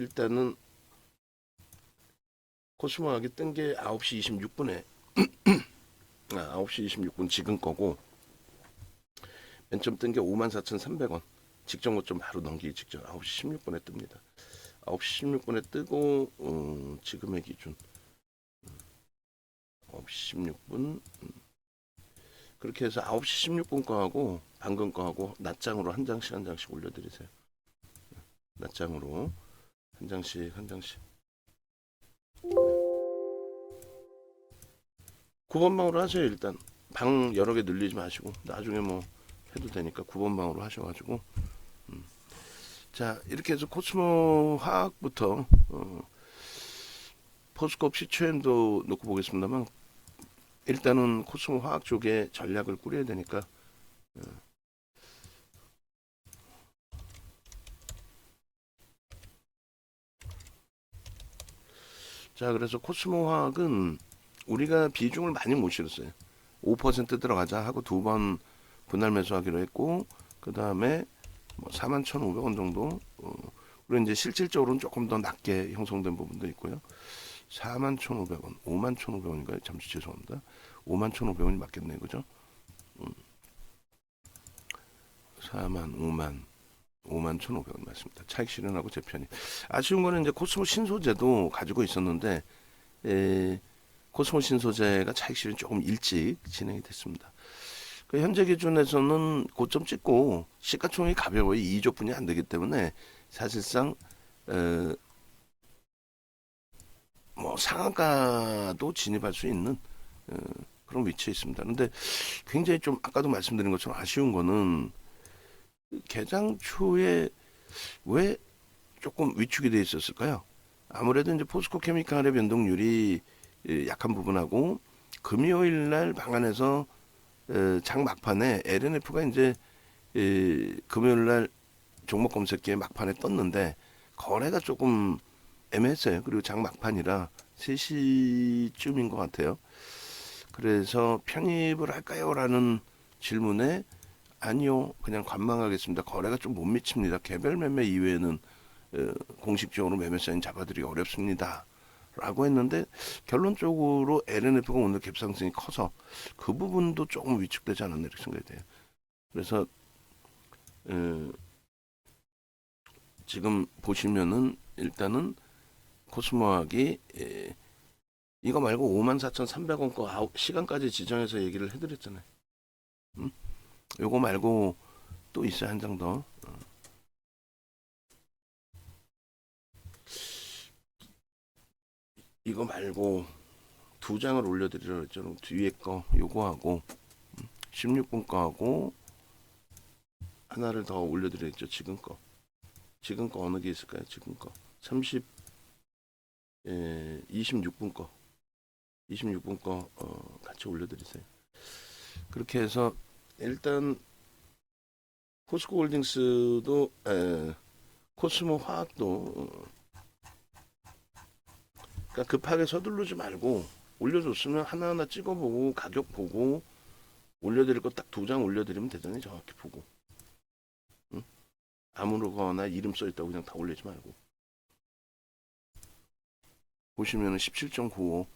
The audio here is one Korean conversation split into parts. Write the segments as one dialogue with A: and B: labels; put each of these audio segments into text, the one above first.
A: 일단은 코스모하게 뜬 게 9시 26분에 9시 26분 지금 거고, 맨 처음 뜬 게 54,300원. 직전 고점 바로 넘기기 직전 9시 16분에 뜹니다. 9시 16분에 뜨고 지금의 기준 9시 16분, 그렇게 해서 9시 16분 거하고 방금 거하고 낮장으로 한 장씩 한 장씩 올려드리세요. 낮장으로 한 장씩 한 장씩. 9번 방으로 하세요. 일단 방 여러 개 늘리지 마시고 나중에 뭐 해도 되니까 9번 방으로 하셔가지고. 자, 이렇게 해서 코스모 화학부터 포스코업 시초엔도 놓고 보겠습니다만, 일단은 코스모 화학 쪽에 전략을 꾸려야 되니까. 자, 그래서 코스모 화학은 우리가 비중을 많이 못 실었어요. 5% 들어가자 하고 두 번 분할 매수하기로 했고, 그 다음에 뭐 41,500원 정도. 그리고 이제 실질적으로는 조금 더 낮게 형성된 부분도 있고요. 41,500원, 51,500원인가요? 잠시 죄송합니다. 51,500원이 맞겠네요, 그죠? 4만, 5만, 51,500원 맞습니다. 차익 실현하고 재편이. 아쉬운 거는 이제 코스모 신소재도 가지고 있었는데, 코스모 신소재가 차익 실현 조금 일찍 진행이 됐습니다. 그 현재 기준에서는 고점 찍고 시가총액이 가벼워요. 2조 분이 안 되기 때문에 사실상 뭐 상한가도 진입할 수 있는 그런 위치에 있습니다. 근데 굉장히 좀 아까도 말씀드린 것처럼 아쉬운 거는 개장 초에 왜 조금 위축이 돼 있었을까요? 아무래도 이제 포스코 케미칼의 변동률이 약한 부분하고 금요일 날 방안에서 장 막판에 LNF가 이제 금요일 날 종목 검색기에 막판에 떴는데 거래가 조금 애매했어요. 그리고 장 막판이라 3시쯤인 것 같아요. 그래서 편입을 할까요? 라는 질문에 아니요, 그냥 관망하겠습니다. 거래가 좀 못 미칩니다. 개별 매매 이외에는 공식적으로 매매 사인 잡아드리기 어렵습니다. 라고 했는데 결론적으로 LNF가 오늘 갭상승이 커서 그 부분도 조금 위축되지 않았나 이렇게 생각이 돼요. 그래서 지금 보시면은 일단은 코스모학이 이거 말고 54,300원 거 시간까지 지정해서 얘기를 해드렸잖아요. 요거 말고 또 있어요, 한 장 더. 이거 말고 두 장을 올려드리려고 했죠. 뒤에 거 요거 하고 16분 거 하고 하나를 더 올려드렸죠. 지금 거 어느 게 있을까요? 지금 거 26분 거 26분 거 같이 올려드리세요. 그렇게 해서 일단 포스코 홀딩스도 코스모 화학도 그러니까 급하게 서두르지 말고 올려줬으면 하나하나 찍어보고 가격 보고 올려드릴 거 딱 두 장 올려드리면 되잖아요. 정확히 보고. 응? 아무거나 이름 써있다고 그냥 다 올리지 말고. 보시면은 17.95.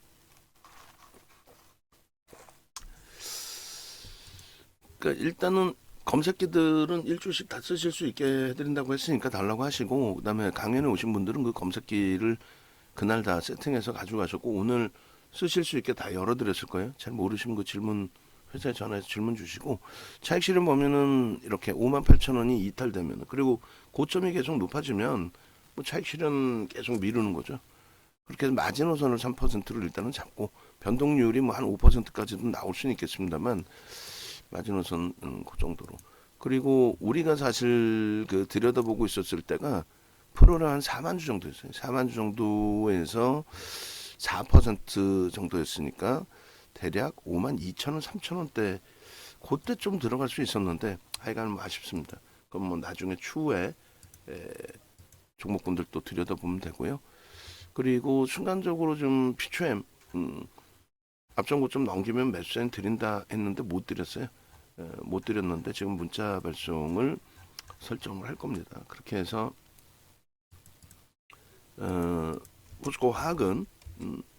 A: 그러니까 일단은 검색기들은 일주일씩 다 쓰실 수 있게 해드린다고 했으니까 달라고 하시고, 그다음에 강연에 오신 분들은 그 검색기를 그날 다 세팅해서 가져가셨고 오늘 쓰실 수 있게 다 열어드렸을 거예요. 잘 모르시면 그 질문 회사에 전화해서 질문 주시고, 차익 실현 보면은 이렇게 58,000원이 이탈되면, 그리고 고점이 계속 높아지면 뭐 차익 실현 계속 미루는 거죠. 그렇게 해서 마지노선을 3%를 일단은 잡고 변동률이 뭐 한 5%까지도 나올 수는 있겠습니다만 마지노선 그 정도로. 그리고 우리가 사실 그 들여다보고 있었을 때가 프로를 한 4만 주 정도였어요. 4만 주 정도에서 4% 정도였으니까 대략 5만 2천 원, 3천 원대 그때 좀 들어갈 수 있었는데 하여간 뭐 아쉽습니다. 그럼 뭐 나중에 추후에 종목군들 또 들여다보면 되고요. 그리고 순간적으로 좀 피초엠 앞전고 좀 넘기면 매수엔 드린다 했는데 못 드렸어요. 못 드렸는데 지금 문자 발송을 설정을 할 겁니다. 그렇게 해서 포스코 화학은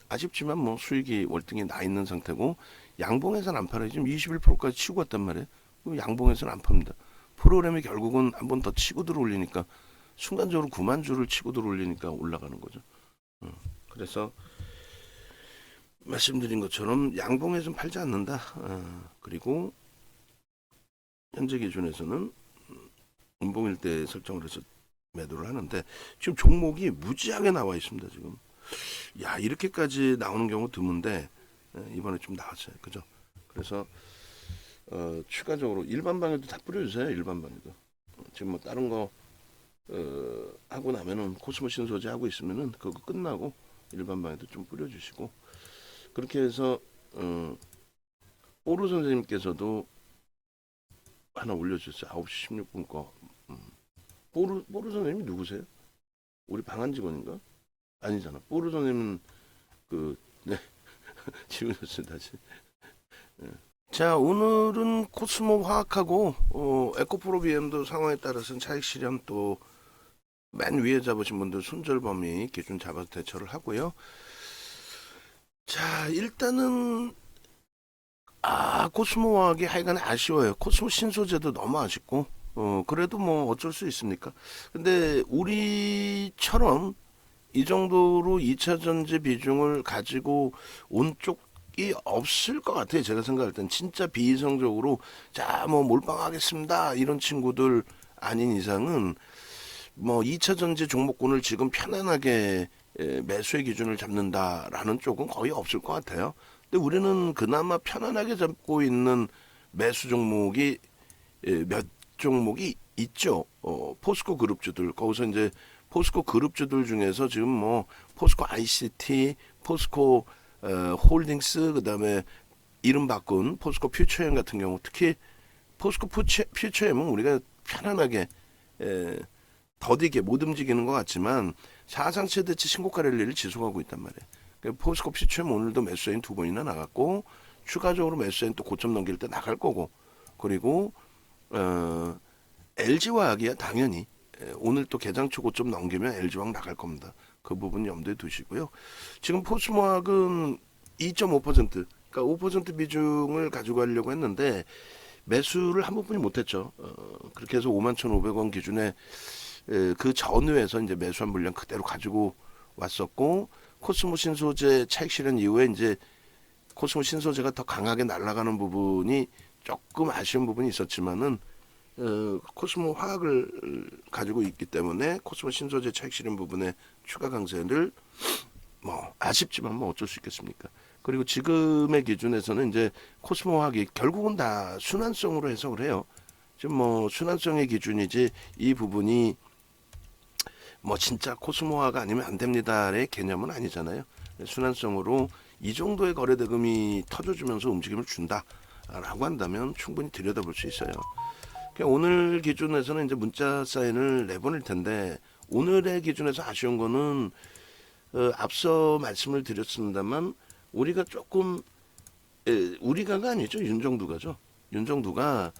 A: 아쉽지만 뭐 수익이 월등히 나 있는 상태고 양봉에서는 안 팔아요. 지금 21%까지 치고 갔단 말이에요. 양봉에서는 안 팝니다. 프로그램이 결국은 한 번 더 치고 들어올리니까 순간적으로 9만 주를 치고 들어올리니까 올라가는 거죠. 그래서 말씀드린 것처럼 양봉에서는 팔지 않는다. 그리고 현재 기준에서는 음봉일대 설정을 해서 매도를 하는데 지금 종목이 무지하게 나와 있습니다. 지금 야 이렇게까지 나오는 경우 드문데 이번에 좀 나왔어요. 그죠? 그래서 추가적으로 일반 방에도 다 뿌려주세요. 일반 방에도 지금 뭐 다른 거 하고 나면은 코스모 신소재 하고 있으면은 그거 끝나고 일반 방에도 좀 뿌려주시고 그렇게 해서 오루 선생님께서도 하나 올려주셨어요. 9시 16분 거. 뽀르 선생님이 누구세요? 우리 방한 직원인가? 아니잖아. 뽀르 선생님은 네 지우셨어요 다시. 네. 자 오늘은 코스모 화학하고 에코프로 BM도 상황에 따라서는 차익 실현 또 맨 위에 잡으신 분들 손절 범위 기준 잡아서 대처를 하고요. 자 일단은 코스모 화학이 하여간 아쉬워요. 코스모 신소재도 너무 아쉽고 그래도 뭐 어쩔 수 있습니까? 근데 우리처럼 이 정도로 2차 전지 비중을 가지고 온 쪽이 없을 것 같아요. 제가 생각할 땐 진짜 비이성적으로 자 뭐 몰빵하겠습니다 이런 친구들 아닌 이상은 뭐 2차 전지 종목군을 지금 편안하게 매수의 기준을 잡는다라는 쪽은 거의 없을 것 같아요. 근데 우리는 그나마 편안하게 잡고 있는 매수 종목이 몇 종목이 있죠. 포스코 그룹주들 거기서 이제 포스코 그룹주들 중에서 지금 뭐 포스코 ICT, 포스코 홀딩스 그다음에 이름 바꾼 포스코 퓨처엠 같은 경우 특히 포스코 퓨처엠은 우리가 편안하게 더디게 못 움직이는 것 같지만 사상 최대치 신고가 랠리를 지속하고 있단 말이에요. 포스코 퓨처엠 오늘도 매수인 2번이나 나갔고 추가적으로 매수인 또 고점 넘길 때 나갈 거고 그리고 LG화학이야 당연히 오늘 또 개장초 고점 넘기면 LG화학 나갈 겁니다. 그 부분 염두에 두시고요. 지금 포스모학은 2.5% 그러니까 5% 비중을 가지고 가려고 했는데 매수를 한 번뿐이 못했죠. 그렇게 해서 51,500원 기준에 그 전후에서 이제 매수한 물량 그대로 가지고 왔었고 코스모 신소재 차익 실현 이후에 이제 코스모 신소재가 더 강하게 날아가는 부분이 조금 아쉬운 부분이 있었지만은 코스모 화학을 가지고 있기 때문에 코스모 신소재 차익 실현 부분에 추가 강세를 뭐 아쉽지만 뭐 어쩔 수 있겠습니까? 그리고 지금의 기준에서는 이제 코스모 화학이 결국은 다 순환성으로 해석을 해요. 지금 뭐 순환성의 기준이지 이 부분이 뭐 진짜 코스모화가 아니면 안 됩니다의 개념은 아니잖아요. 순환성으로 이 정도의 거래 대금이 터져주면서 움직임을 준다라고 한다면 충분히 들여다볼 수 있어요. 오늘 기준에서는 이제 문자 사인을 내보낼 텐데 오늘의 기준에서 아쉬운 거는 앞서 말씀을 드렸습니다만 우리가 조금 우리가가 아니죠 윤정두가죠. 윤정두가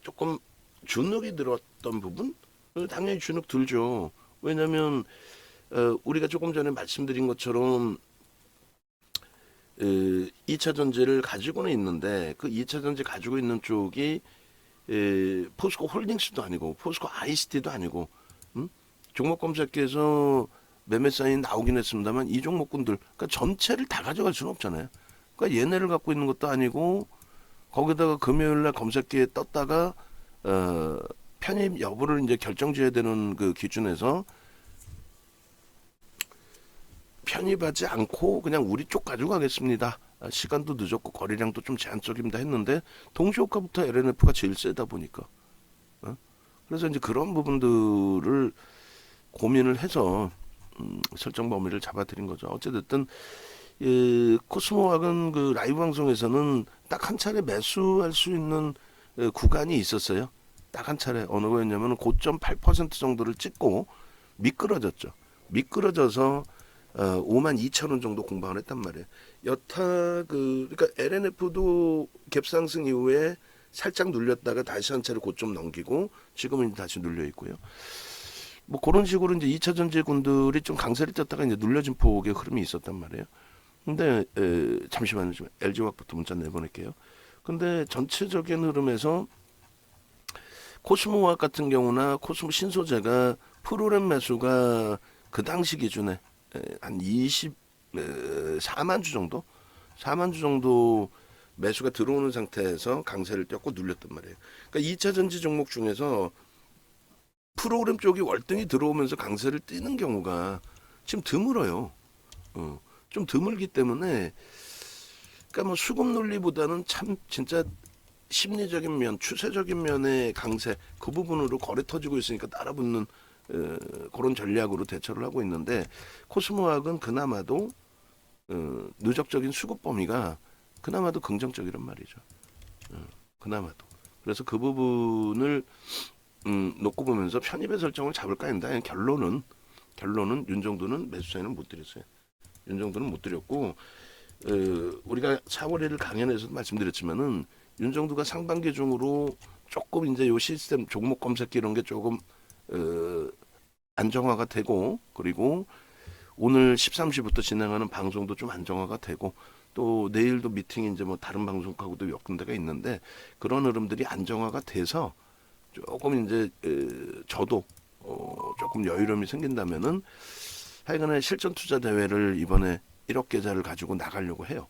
A: 조금 주눅이 들었던 부분 당연히 주눅 들죠. 왜냐하면 우리가 조금 전에 말씀드린 것처럼 2차 전지를 가지고는 있는데 그 2차 전지 가지고 있는 쪽이 포스코 홀딩스도 아니고 포스코 ICT도 아니고 종목 검색해서 매매 사인 나오긴 했습니다만 이 종목군들 그러니까 전체를 다 가져갈 수는 없잖아요. 그러니까 얘네를 갖고 있는 것도 아니고 거기다가 금요일날 검색기에 떴다가 편입 여부를 이제 결정지어야 되는 그 기준에서 편입하지 않고 그냥 우리 쪽 가지고 가겠습니다. 시간도 늦었고 거래량도 좀 제한적입니다 했는데 동시효과부터 LNF가 제일 세다 보니까 그래서 이제 그런 부분들을 고민을 해서 설정 범위를 잡아드린 거죠. 어쨌든 코스모학은 그 라이브 방송에서는 딱 한 차례 매수할 수 있는 구간이 있었어요. 딱 한 차례 어느 거였냐면 고점 8% 정도를 찍고 미끄러졌죠. 미끄러져서 52,000원 정도 공방을 했단 말이에요. 여타 그러니까 LNF도 갭상승 이후에 살짝 눌렸다가 다시 한 차례 고점 넘기고 지금은 다시 눌려 있고요. 뭐 그런 식으로 이제 2차 전지군들이 좀 강세를 떴다가 이제 눌려진 폭의 흐름이 있었단 말이에요. 근데 잠시만요. 좀 LG화학부터 문자 내보낼게요. 근데 전체적인 흐름에서 코스모화학 같은 경우나 코스모 신소재가 프로그램 매수가 그 당시 기준에 한 24만 주 정도? 4만 주 정도 매수가 들어오는 상태에서 강세를 띄었고 눌렸단 말이에요. 그러니까 2차 전지 종목 중에서 프로그램 쪽이 월등히 들어오면서 강세를 띄는 경우가 지금 드물어요. 좀 드물기 때문에 그러니까 뭐 수급 논리보다는 참 진짜 심리적인 면, 추세적인 면의 강세 그 부분으로 거래 터지고 있으니까 따라붙는 그런 전략으로 대처를 하고 있는데 코스모학은 그나마도 누적적인 수급 범위가 그나마도 긍정적이란 말이죠. 그나마도. 그래서 그 부분을 놓고 보면서 편입의 설정을 잡을까 했는데 결론은 윤정도는 매수 사인을 못 드렸어요. 윤정도는 못 드렸고 우리가 4월 1일 강연에서도 말씀드렸지만은 윤정도가 상반기 중으로 조금 이제 요 시스템 종목 검색기 이런 게 조금 안정화가 되고 그리고 오늘 13시부터 진행하는 방송도 좀 안정화가 되고 또 내일도 미팅이 이제 뭐 다른 방송하고도 몇 군데가 있는데 그런 흐름들이 안정화가 돼서 조금 이제 저도 조금 여유로움이 생긴다면은 하여간에 실전 투자 대회를 이번에 1억 계좌를 가지고 나가려고 해요.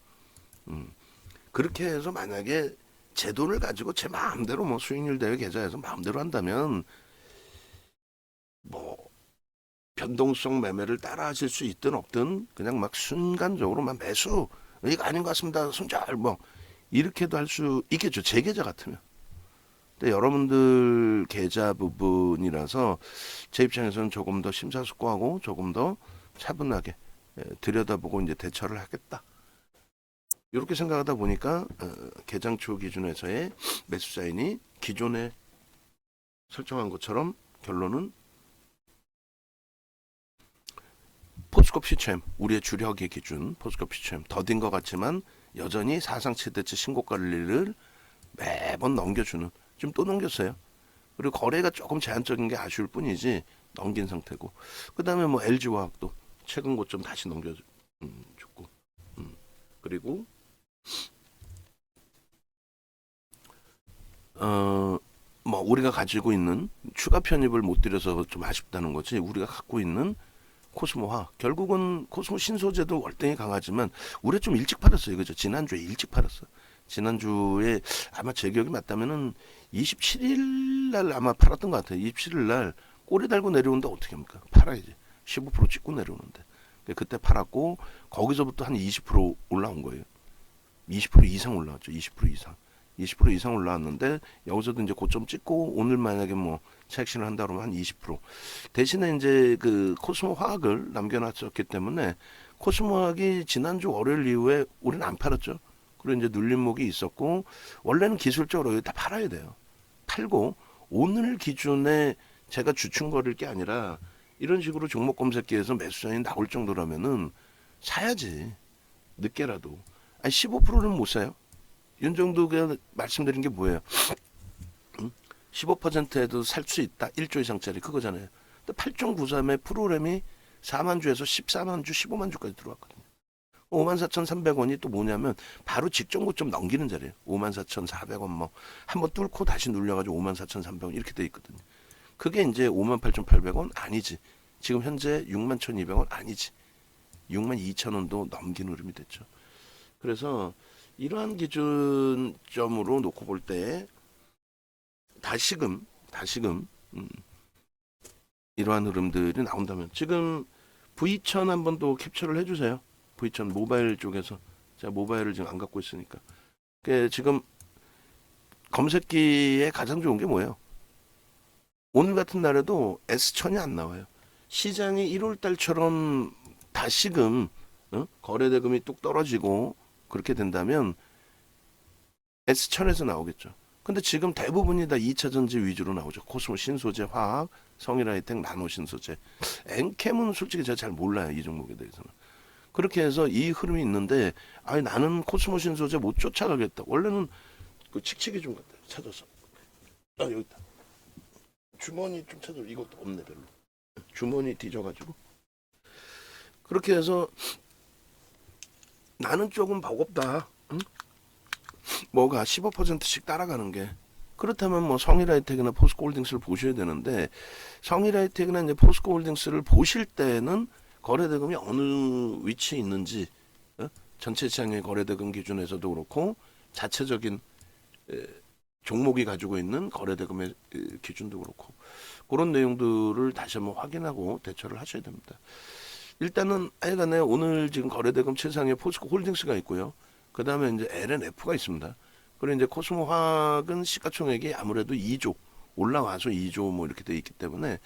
A: 그렇게 해서 만약에 제 돈을 가지고 제 마음대로 뭐 수익률 대회 계좌에서 마음대로 한다면 뭐 변동성 매매를 따라 하실 수 있든 없든 그냥 막 순간적으로만 매수 이거 아닌 것 같습니다. 손절 뭐 이렇게도 할 수 있겠죠. 제 계좌 같으면. 근데 여러분들 계좌 부분이라서 제 입장에서는 조금 더 심사숙고하고 조금 더 차분하게 들여다보고 이제 대처를 하겠다. 이렇게 생각하다 보니까 개장초 기준에서의 매수 사인이 기존에 설정한 것처럼 결론은 포스코 퓨처엠 우리의 주력의 기준 포스코 퓨처엠 더딘 것 같지만 여전히 사상 최대치 신고가를 매번 넘겨주는 지금 또 넘겼어요. 그리고 거래가 조금 제한적인 게 아쉬울 뿐이지 넘긴 상태고 그 다음에 뭐 LG화학도 최근 고점 다시 넘겨줬고 그리고 뭐 우리가 가지고 있는 추가 편입을 못 드려서 좀 아쉽다는 거지 우리가 갖고 있는 코스모화 결국은 코스모 신소재도 월등히 강하지만 우리 좀 일찍 팔았어요. 그죠? 지난주에 일찍 팔았어. 지난주에 아마 제 기억이 맞다면은 27일 날 아마 팔았던 것 같아요. 27일 날 꼬리 달고 내려오는데 어떻게 합니까? 팔아야지. 15% 찍고 내려오는데. 그때 팔았고 거기서부터 한 20% 올라온 거예요. 20% 이상 올라왔죠. 20% 이상. 20% 이상 올라왔는데 여기서도 이제 고점 찍고 오늘 만약에 뭐 차익실을 한다 그러면 한 20% 대신에 이제 그 코스모 화학을 남겨놨었기 때문에 코스모 화학이 지난주 월요일 이후에 우리는 안 팔았죠. 그리고 이제 눌림목이 있었고 원래는 기술적으로 여기 다 팔아야 돼요. 팔고 오늘 기준에 제가 주춤거릴 게 아니라 이런 식으로 종목 검색기에서 매수장이 나올 정도라면은 사야지. 늦게라도. 아니 15%는 못 사요. 윤정도가 말씀드린 게 뭐예요? 15%에도 살 수 있다. 1조 이상짜리 그거잖아요. 근데 8.93의 프로그램이 4만 주에서 14만 주, 15만 주까지 들어왔거든요. 54,300원이 또 뭐냐면 바로 직전 고점 넘기는 자리예요. 54,400원 뭐 한번 뚫고 다시 눌려가지고 54,300원 이렇게 돼 있거든요. 그게 이제 58,800원 아니지. 지금 현재 61,200원 아니지. 62,000원도 넘긴 흐름이 됐죠. 그래서 이러한 기준점으로 놓고 볼 때 다시금 이러한 흐름들이 나온다면 지금 V1000 한번 또 캡처를 해주세요. V1000 모바일 쪽에서 제가 모바일을 지금 안 갖고 있으니까 지금 검색기에 가장 좋은 게 뭐예요? 오늘 같은 날에도 S1000이 안 나와요. 시장이 1월달처럼 다시금 거래대금이 뚝 떨어지고 그렇게 된다면 S1000에서 나오겠죠. 근데 지금 대부분이 다 2차 전지 위주로 나오죠. 코스모 신소재, 화학, 성일하이텍, 나노 신소재. 엔캠은 솔직히 제가 잘 몰라요. 이 종목에 대해서는. 그렇게 해서 이 흐름이 있는데 아니 나는 코스모 신소재 못 쫓아가겠다. 원래는 그 칙칙이 좀 갖다 찾아서 여기 있다. 주머니 좀 찾아 이것도 없네 별로. 주머니 뒤져가지고 그렇게 해서 나는 조금 버겁다. 응? 뭐가 15%씩 따라가는 게 그렇다면 뭐 성일하이텍이나 포스코홀딩스를 보셔야 되는데 성일하이텍이나 이제 포스코홀딩스를 보실 때는 거래대금이 어느 위치에 있는지 전체 시장의 거래대금 기준에서도 그렇고 자체적인 종목이 가지고 있는 거래대금의 기준도 그렇고 그런 내용들을 다시 한번 확인하고 대처를 하셔야 됩니다. 일단은 하여간에 오늘 지금 거래대금 최상의 포스코홀딩스가 있고요. 그 다음에 이제 LNF가 있습니다. 그리고 이제 코스모화학은 시가총액이 아무래도 2조 올라와서 2조 뭐 이렇게 돼 있기 때문에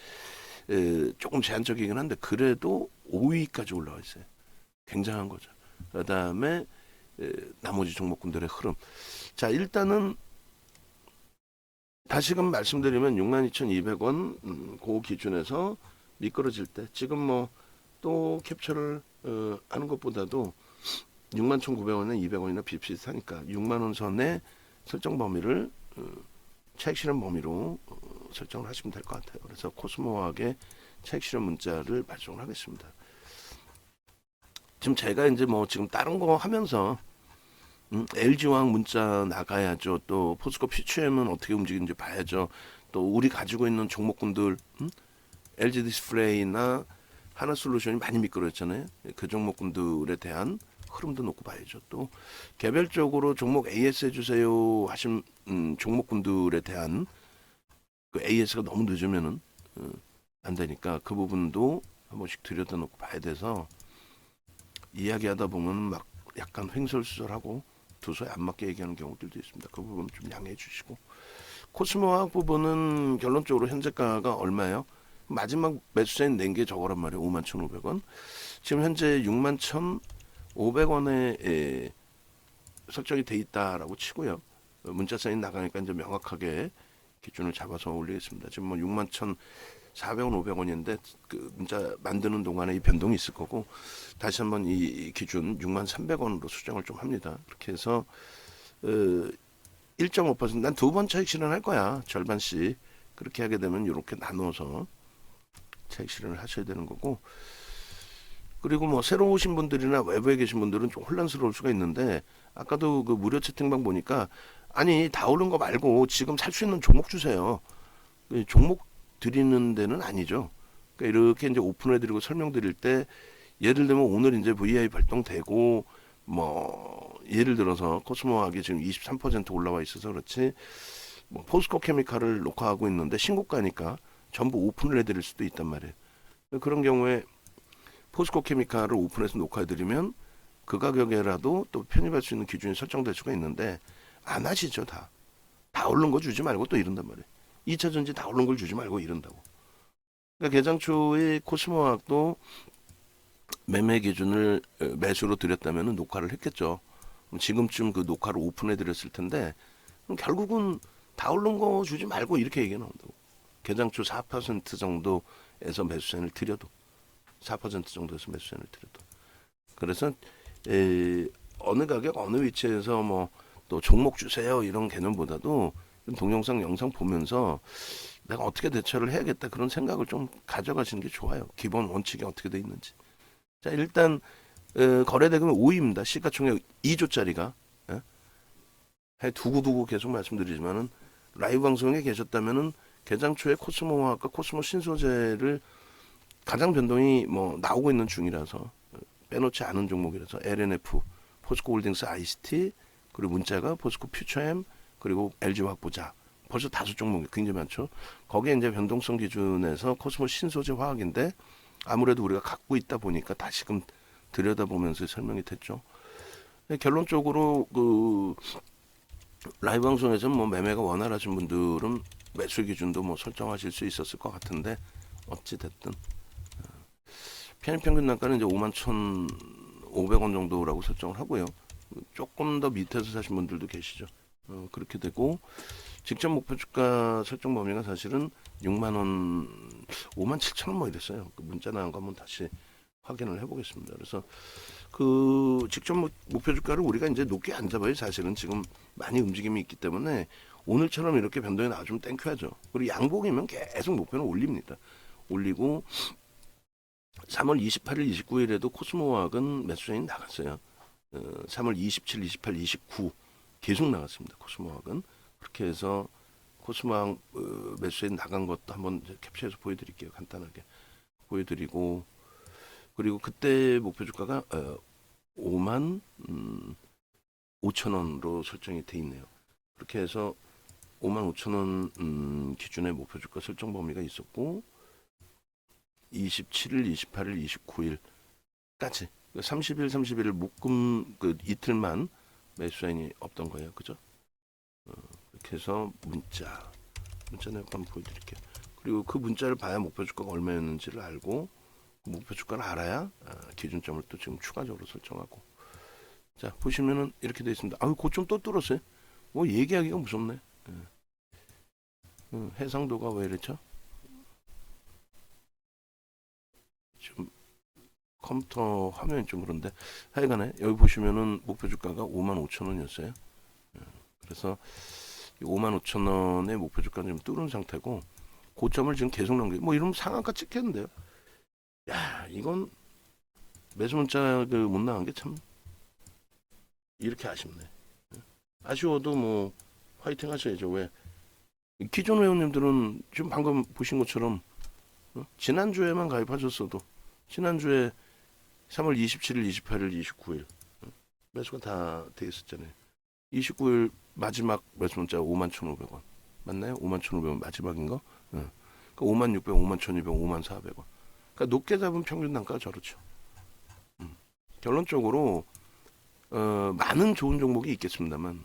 A: 조금 제한적이긴 한데 그래도 5위까지 올라와 있어요. 굉장한 거죠. 그 다음에 나머지 종목군들의 흐름. 자 일단은 다시금 말씀드리면 62,200원 그 기준에서 미끄러질 때 지금 뭐 또 캡처를 하는 것보다도 61,900원이나 200원이나 비슷하니까 6만 원 선의 설정 범위를 차익 실현 범위로 설정을 하시면 될 것 같아요. 그래서 코스모학의 차익 실현 문자를 발송을 하겠습니다. 지금 제가 이제 뭐 지금 다른 거 하면서 LG화학 문자 나가야죠. 또 포스코 퓨처엠은 어떻게 움직이는지 봐야죠. 또 우리 가지고 있는 종목군들 LG 디스플레이나 하나솔루션이 많이 미끄러졌잖아요. 그 종목군들에 대한 흐름도 놓고 봐야죠. 또 개별적으로 종목 AS 해주세요 하신 종목군들에 대한 그 AS가 너무 늦으면은 안 되니까 그 부분도 한 번씩 들여다놓고 봐야 돼서 이야기하다 보면 막 약간 횡설수설하고 두서에 안 맞게 얘기하는 경우들도 있습니다. 그 부분 좀 양해해 주시고 코스모화학 부분은 결론적으로 현재가가 얼마예요? 마지막 매수세인 낸 게 저거란 말이에요. 51,500원. 지금 현재 61,500원에 설정이 돼 있다라고 치고요. 문자 사인 나가니까 이제 명확하게 기준을 잡아서 올리겠습니다. 지금 뭐 61,400원, 500원인데 그 문자 만드는 동안에 이 변동이 있을 거고 다시 한번 이 기준 63,300원으로 수정을 좀 합니다. 그렇게 해서 1.5%난 두 번 차익 실현할 거야. 절반씩. 그렇게 하게 되면 이렇게 나눠서 차익 실현을 하셔야 되는 거고 그리고 뭐 새로 오신 분들이나 외부에 계신 분들은 좀 혼란스러울 수가 있는데 아까도 그 무료 채팅방 보니까 아니 다 오른 거 말고 지금 살 수 있는 종목 주세요. 종목 드리는 데는 아니죠. 그러니까 이렇게 이제 오픈해드리고 설명드릴 때 예를 들면 오늘 이제 VI 발동되고 뭐 예를 들어서 코스모학이 지금 23% 올라와 있어서 그렇지 뭐 포스코 케미칼을 녹화하고 있는데 신고가니까 전부 오픈을 해드릴 수도 있단 말이에요. 그런 경우에 포스코 케미칼을 오픈해서 녹화해드리면 그 가격에라도 또 편입할 수 있는 기준이 설정될 수가 있는데 안 하시죠. 다 오른 거 주지 말고 또 이런단 말이에요. 2차전지 다 오른 걸 주지 말고 이런다고. 그러니까 개장 초에 코스모학도 매매 기준을 매수로 드렸다면 녹화를 했겠죠. 지금쯤 그 녹화를 오픈해 드렸을 텐데 결국은 다 오른 거 주지 말고 이렇게 얘기가 나온다고. 개장 초 4% 정도에서 매수세를 드려도 4% 정도에서 매수세를 드려도 그래서 어느 가격 어느 위치에서 뭐 또 종목 주세요 이런 개념보다도 동영상 영상 보면서 내가 어떻게 대처를 해야겠다 그런 생각을 좀 가져가시는 게 좋아요. 기본 원칙이 어떻게 돼 있는지. 자 일단 거래대금이 5위입니다. 시가총액 2조짜리가 두고두고 계속 말씀드리지만은 라이브 방송에 계셨다면은 개장 초에 코스모화학과 코스모 신소재를 가장 변동이 뭐 나오고 있는 중이라서 빼놓지 않은 종목이라서 LNF, 포스코홀딩스 ICT 그리고 문자가 포스코 퓨처엠 그리고 LG화학 보자 벌써 5종목이 굉장히 많죠. 거기에 이제 변동성 기준에서 코스모 신소재 화학인데 아무래도 우리가 갖고 있다 보니까 다시금 들여다보면서 설명이 됐죠. 결론적으로 그 라이브 방송에서 뭐 매매가 원활하신 분들은 매수 기준도 뭐 설정하실 수 있었을 것 같은데 어찌 됐든 편입평균 단가는 이제 51,500원 정도라고 설정을 하고요. 조금 더 밑에서 사신 분들도 계시죠. 그렇게 되고 직접 목표 주가 설정 범위가 사실은 6만 원, 57,000원 뭐 이랬어요. 그 문자 나온 거 한번 다시 확인을 해보겠습니다. 그래서 그 직접 목표 주가를 우리가 이제 높게 안 잡아요. 사실은 지금 많이 움직임이 있기 때문에 오늘처럼 이렇게 변동이 나와주면 땡큐하죠. 그리고 양봉이면 계속 목표는 올립니다. 올리고 3월 28일, 29일에도 코스모화학은 매수세이 나갔어요. 3월 27, 28, 29 계속 나갔습니다. 코스모화학은. 그렇게 해서 코스모화학 매수세이 나간 것도 한번 캡처해서 보여드릴게요. 간단하게 보여드리고, 그리고 그때 목표 주가가 5만 5천 원으로 설정이 돼 있네요. 그렇게 해서 5만 5천 원 기준의 목표 주가 설정 범위가 있었고, 27일, 28일, 29일까지 30일, 31일 묶음 그 이틀만 매수 사인이 없던 거예요. 그죠? 이렇게 해서 문자 내용 한번 보여드릴게요. 그리고 그 문자를 봐야 목표 주가가 얼마였는지를 알고, 목표 주가를 알아야 기준점을 또 지금 추가적으로 설정하고. 자, 보시면은 이렇게 되어 있습니다. 아유, 고점 또 뚫었어요. 뭐 얘기하기가 무섭네. 해상도가 왜 이랬죠? 지금 컴퓨터 화면이 좀 그런데 하여간에 여기 보시면은 목표 주가가 5만 5천 원이었어요. 그래서 5만 5천 원의 목표 주가는 좀 뚫은 상태고, 고점을 지금 계속 넘기고, 뭐 이러면 상한가 찍혔는데요. 야, 이건 매수 문자 그 못 나간 게 참 이렇게 아쉽네. 아쉬워도 뭐 화이팅 하셔야죠. 왜? 기존 회원님들은 지금 방금 보신 것처럼 지난주에만 가입하셨어도 지난주에 3월 27일, 28일, 29일 매수가 다 돼 있었잖아요. 29일 마지막 매수 문자 5만 1,500원 맞나요? 5만 1,500원 마지막인 거? 그러니까 5만 600, 5만 1,200, 5만 400원. 그러니까 높게 잡은 평균 단가가 저렇죠. 결론적으로 많은 좋은 종목이 있겠습니다만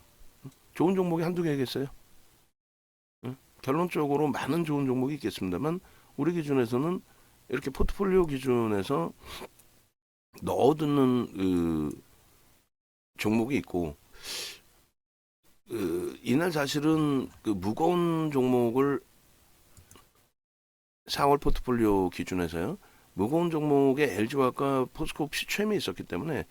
A: 좋은 종목이 한두 개겠어요? 결론적으로 많은 좋은 종목이 있겠습니다만 우리 기준에서는 이렇게 포트폴리오 기준에서 넣어두는 종목이 있고, 이날 사실은 그 무거운 종목을 4월 포트폴리오 기준에서요. 무거운 종목에 LG화학과 포스코 시초엠이 있었기 때문에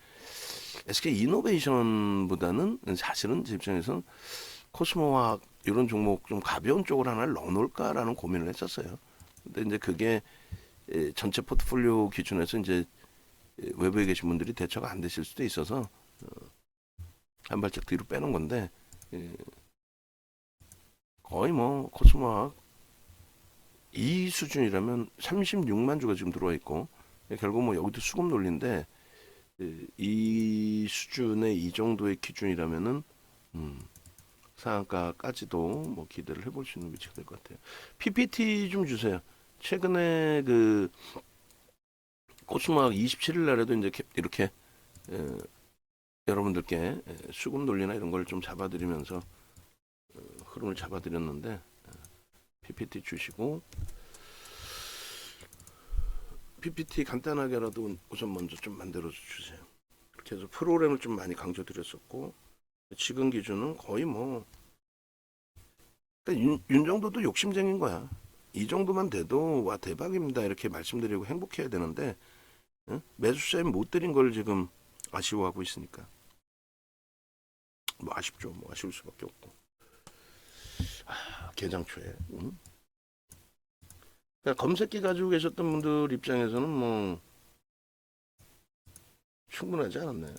A: SK 이노베이션보다는 사실은 제 입장에서 코스모화학 이런 종목 좀 가벼운 쪽을 하나 넣어놓을까라는 고민을 했었어요. 근데 이제 그게 전체 포트폴리오 기준에서 이제 외부에 계신 분들이 대처가 안 되실 수도 있어서 한 발짝 뒤로 빼는 건데, 거의 뭐 코스모화학 이 수준이라면 36만 주가 지금 들어와 있고, 결국 뭐 여기도 수급 논리인데 이 수준의 이 정도의 기준이라면은 상한가까지도 뭐 기대를 해볼 수 있는 위치가 될 것 같아요. PPT 좀 주세요. 최근에 그 코스모학 27일 날에도 이제 이렇게 여러분들께 수급 논리나 이런 걸 좀 잡아드리면서 흐름을 잡아드렸는데, PPT 주시고, PPT 간단하게라도 우선 먼저 좀 만들어 주세요. 그렇게 해서 프로그램을 좀 많이 강조드렸었고, 지금 기준은 거의 뭐 그러니까 윤 정도도 욕심쟁인 거야. 이 정도만 돼도 와 대박입니다 이렇게 말씀드리고 행복해야 되는데, 매수세에 못 드린 걸 지금 아쉬워하고 있으니까 뭐 아쉽죠. 뭐 아쉬울 수밖에 없고. 개장 초에 그러니까 검색기 가지고 계셨던 분들 입장에서는 뭐 충분하지 않았나요?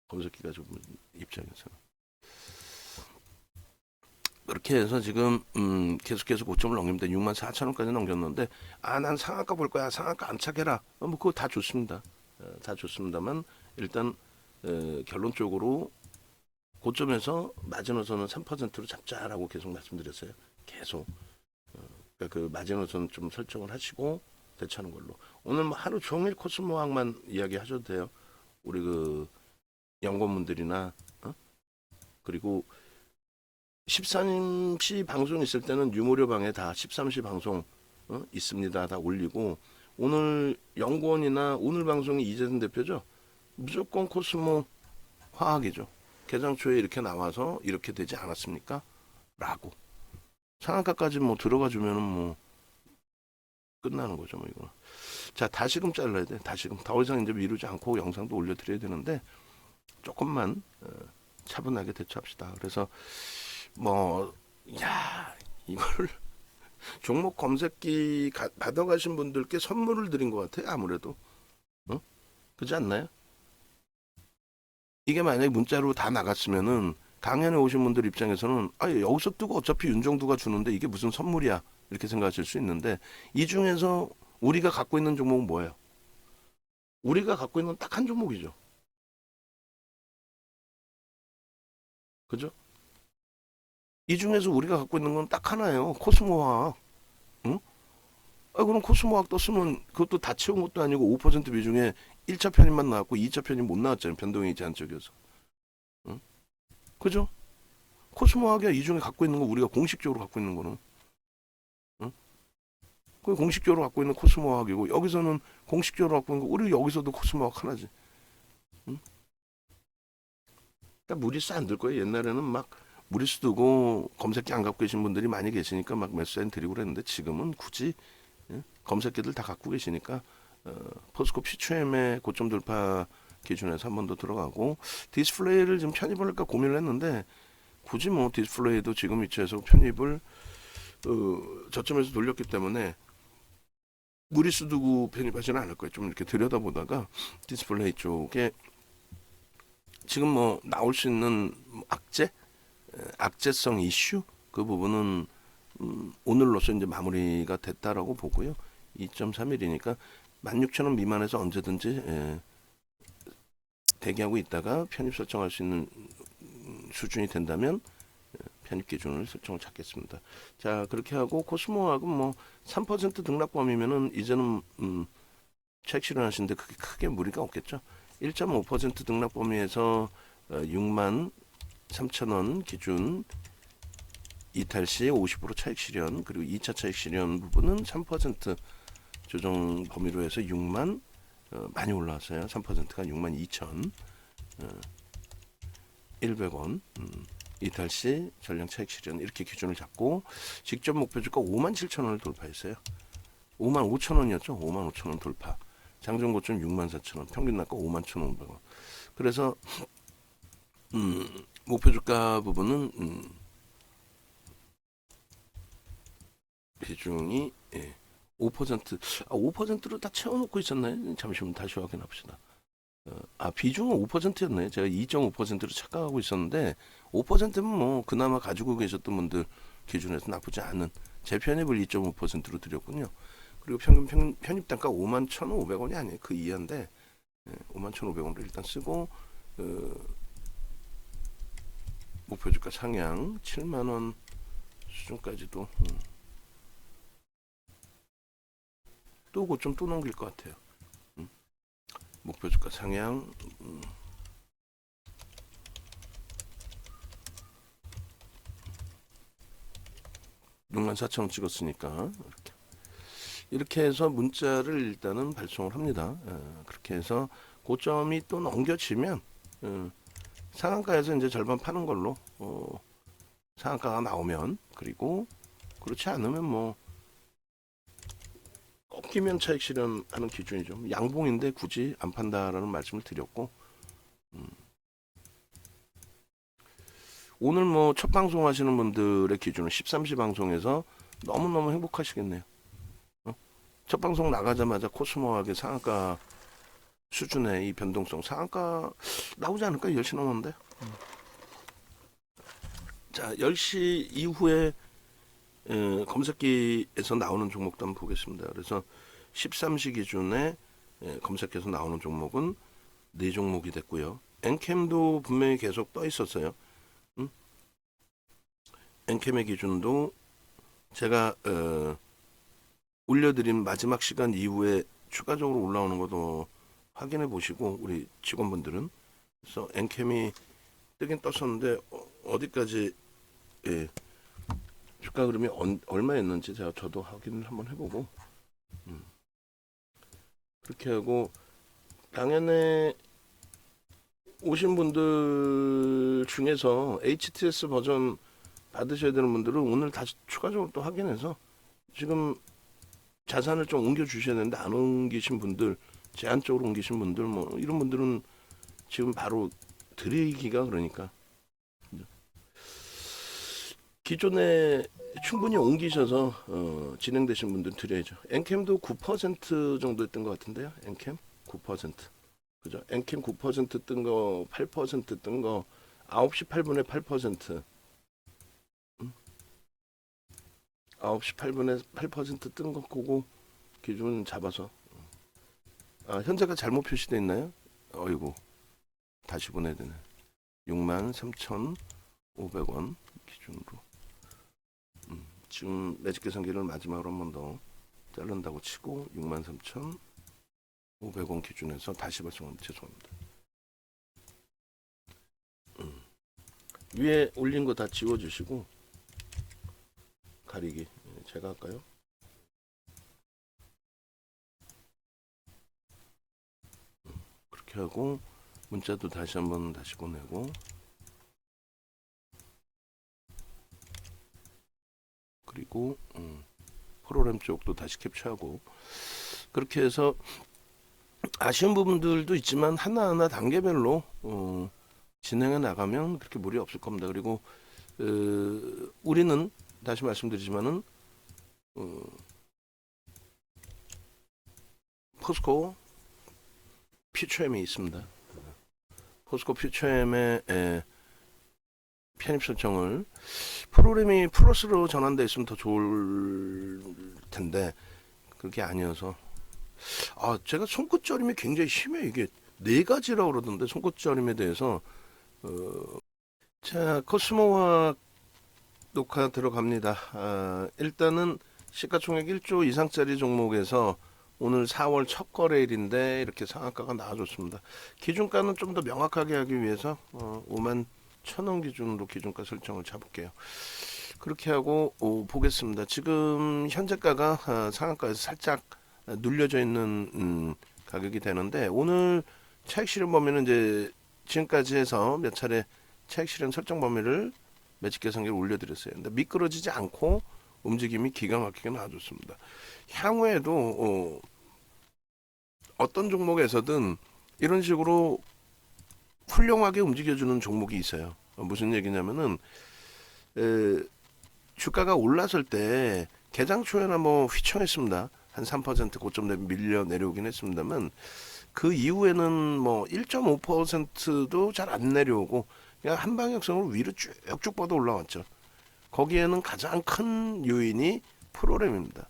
A: 검색기 가지고 입장에서는. 그렇게 해서 지금 계속해서 고점을 넘깁니다. 6만 4천 원까지 넘겼는데, 난 상한가 볼 거야. 상한가 안 차게라. 뭐 그거 다 좋습니다. 다 좋습니다만 일단 결론적으로 고점에서 마지노선은 3%로 잡자라고 계속 말씀드렸어요. 계속. 그러니까 그 마지노선 좀 설정을 하시고 대처하는 걸로. 오늘 뭐 하루 종일 코스모학만 이야기하셔도 돼요. 우리 그 연구원분들이나 그리고 13시 방송 있을 때는 유무료 방에 다 13시 방송 있습니다. 다 올리고, 오늘 연구원이나 오늘 방송이 이재선 대표죠. 무조건 코스모 화학이죠. 개장 초에 이렇게 나와서 이렇게 되지 않았습니까? 라고. 상한가까지 뭐 들어가 주면은 뭐 끝나는 거죠, 뭐 이거. 자, 다시금 잘라야 돼. 다시금. 더 이상 이제 미루지 않고 영상도 올려드려야 되는데 조금만 차분하게 대처합시다. 그래서 뭐, 야, 이걸 종목 검색기 받아가신 분들께 선물을 드린 것 같아요. 아무래도. 어? 그렇지 않나요? 이게 만약에 문자로 다 나갔으면은 강연에 오신 분들 입장에서는 아 여기서 뜨고 어차피 윤정두가 주는데 이게 무슨 선물이야 이렇게 생각하실 수 있는데 이 중에서 우리가 갖고 있는 종목은 뭐예요? 우리가 갖고 있는 딱 한 종목이죠. 그죠? 이 중에서 우리가 갖고 있는 건 딱 하나예요. 코스모화학. 응? 아, 그럼 코스모화학 떴으면 그것도 다 채운 것도 아니고 5% 비중에 1차 편입만 나왔고 2차 편입 못 나왔잖아요. 변동이 제한적이어서. 응? 그죠? 코스모학이야 이 중에 갖고 있는 거 우리가 공식적으로 갖고 있는 거는 응? 그 공식적으로 갖고 있는 코스모학이고 여기서는 공식적으로 갖고 있는 거 우리 여기서도 코스모학 하나지 응? 그러니까 무리수 안 들 거예요 옛날에는 막 무리수 두고 검색기 안 갖고 계신 분들이 많이 계시니까 막 메시지 드리고 그랬는데 지금은 굳이 응? 검색기들 다 갖고 계시니까 포스코 피추엠의 고점 돌파 기준에서 한 번 더 들어가고 디스플레이를 지금 편입을 할까 고민을 했는데 굳이 뭐 디스플레이도 지금 위치에서 편입을 저점에서 돌렸기 때문에 무리수 두고 편입하지는 않을 거예요. 좀 이렇게 들여다보다가 디스플레이 쪽에 지금 뭐 나올 수 있는 악재성 이슈 그 부분은 오늘로서 이제 마무리가 됐다라고 보고요. 2.31이니까 16,000원 미만에서 언제든지 대기하고 있다가 편입 설정할 수 있는 수준이 된다면 편입 기준을 설정을 잡겠습니다. 자 그렇게 하고 코스모하고 뭐 3% 등락범위면은 이제는 차익 실현하시는데 그게 크게 무리가 없겠죠. 1.5% 등락범위에서 6만 3천원 기준 이탈 시 50% 차익 실현 그리고 2차 차익 실현 부분은 3% 조정 범위로 해서 6만 많이 올라왔어요. 3%가 6만 2천 100원 이탈 시 전량 차익 실현 이렇게 기준을 잡고 직접 목표 주가 5만 7천 원을 돌파했어요. 5만 5천 원이었죠. 5만 5천 원 돌파. 장중 고점 6만 4천 원, 평균 낙가 5만 1,500원. 그래서 목표 주가 부분은 비중이 5%로 다 채워놓고 있었나요? 잠시만 다시 확인합시다. 비중은 5%였네. 제가 2.5%로 착각하고 있었는데 5%면 뭐 그나마 가지고 계셨던 분들 기준에서 나쁘지 않은 재편입을 2.5%로 드렸군요. 그리고 평균 편입 단가 5만 1,500원이 아니에요. 그 이하인데 5만 1,500원으로 일단 쓰고 목표 주가 상향 7만 원 수준까지도 또 고점 또 넘길 것 같아요. 목표 주가 상향 6만 4천 원 찍었으니까 이렇게 해서 문자를 일단은 발송을 합니다. 그렇게 해서 고점이 또 넘겨지면 상한가에서 이제 절반 파는 걸로 상한가가 나오면 그리고 그렇지 않으면 뭐 꺾이면 차익 실현하는 기준이죠. 양봉인데 굳이 안 판다라는 말씀을 드렸고 오늘 뭐 첫 방송 하시는 분들의 기준은 13시 방송에서 너무너무 행복하시겠네요. 첫 방송 나가자마자 코스모하게 상한가 수준의 이 변동성 상한가 나오지 않을까? 10시 넘었는데. 자 10시 이후에 검색기에서 나오는 종목도 한번 보겠습니다. 그래서 13시 기준에 검색해서 나오는 종목은 4종목이 됐고요. 엔캠도 분명히 계속 떠 있었어요. 엔캠의 기준도 제가 올려드린 마지막 시간 이후에 추가적으로 올라오는 것도 확인해 보시고 우리 직원분들은 그래서 엔캠이 뜨긴 떴었는데 어디까지 주가 흐름이 얼마였는지 저도 확인을 한번 해보고 그렇게 하고 당연히 오신 분들 중에서 HTS 버전 받으셔야 되는 분들은 오늘 다시 추가적으로 또 확인해서 지금 자산을 좀 옮겨 주셔야 되는데 안 옮기신 분들 제한적으로 옮기신 분들 뭐 이런 분들은 지금 바로 드리기가 그러니까 기존에 충분히 옮기셔서 진행되신 분들 드려야죠. 엔캠도 9% 정도 했던 것 같은데요. 엔캠 9%. 그죠? 엔캠 9%뜬 거, 8%뜬 거, 9시 8분에 8%. 9시 8분에 8%뜬 거 그거 기준 잡아서. 아, 현재가 잘못 표시되어 있나요? 어이구. 다시 보내야 되네. 63,500원 기준으로. 지금 매직 계산기를 마지막으로 한 번 더 자른다고 치고 63,500원 기준에서 다시 발송합니다. 죄송합니다. 위에 올린 거 다 지워주시고 가리기 제가 할까요? 그렇게 하고 문자도 다시 한번 다시 보내고 그리고 프로그램 쪽도 다시 캡처하고 그렇게 해서 아쉬운 부분들도 있지만 하나하나 단계별로 진행해 나가면 그렇게 무리 없을 겁니다. 그리고 우리는 다시 말씀드리지만은 포스코 퓨처엠이 있습니다. 포스코 퓨처엠의 편입 설정을 프로그램이 플러스로 전환되어 있으면 더 좋을 텐데 그게 아니어서 제가 손끝저림이 굉장히 심해. 이게 네 가지라고 그러던데 손끝저림에 대해서 자 코스모화 녹화 들어갑니다. 일단은 시가총액 1조 이상짜리 종목에서 오늘 4월 첫 거래일인데 이렇게 상한가가 나와줬습니다. 기준가는 좀 더 명확하게 하기 위해서 5만 1,000원 기준으로 기준가 설정을 잡을게요. 그렇게 하고 보겠습니다. 지금 현재가가 상한가에서 살짝 눌려져 있는 가격이 되는데 오늘 차익 실현 범위는 이제 지금까지 해서 몇 차례 차익 실현 설정 범위를 매직 계산기를 올려드렸어요. 근데 미끄러지지 않고 움직임이 기가 막히게 나와줬습니다. 향후에도 어떤 종목에서든 이런 식으로 훌륭하게 움직여주는 종목이 있어요. 무슨 얘기냐면은 주가가 올랐을 때 개장 초에나 뭐 휘청했습니다. 한 3% 고점 대비 밀려 내려오긴 했습니다만 그 이후에는 뭐 1.5%도 잘 안 내려오고 그냥 한 방향성으로 위로 쭉쭉 뻗어 올라왔죠. 거기에는 가장 큰 요인이 프로그램입니다.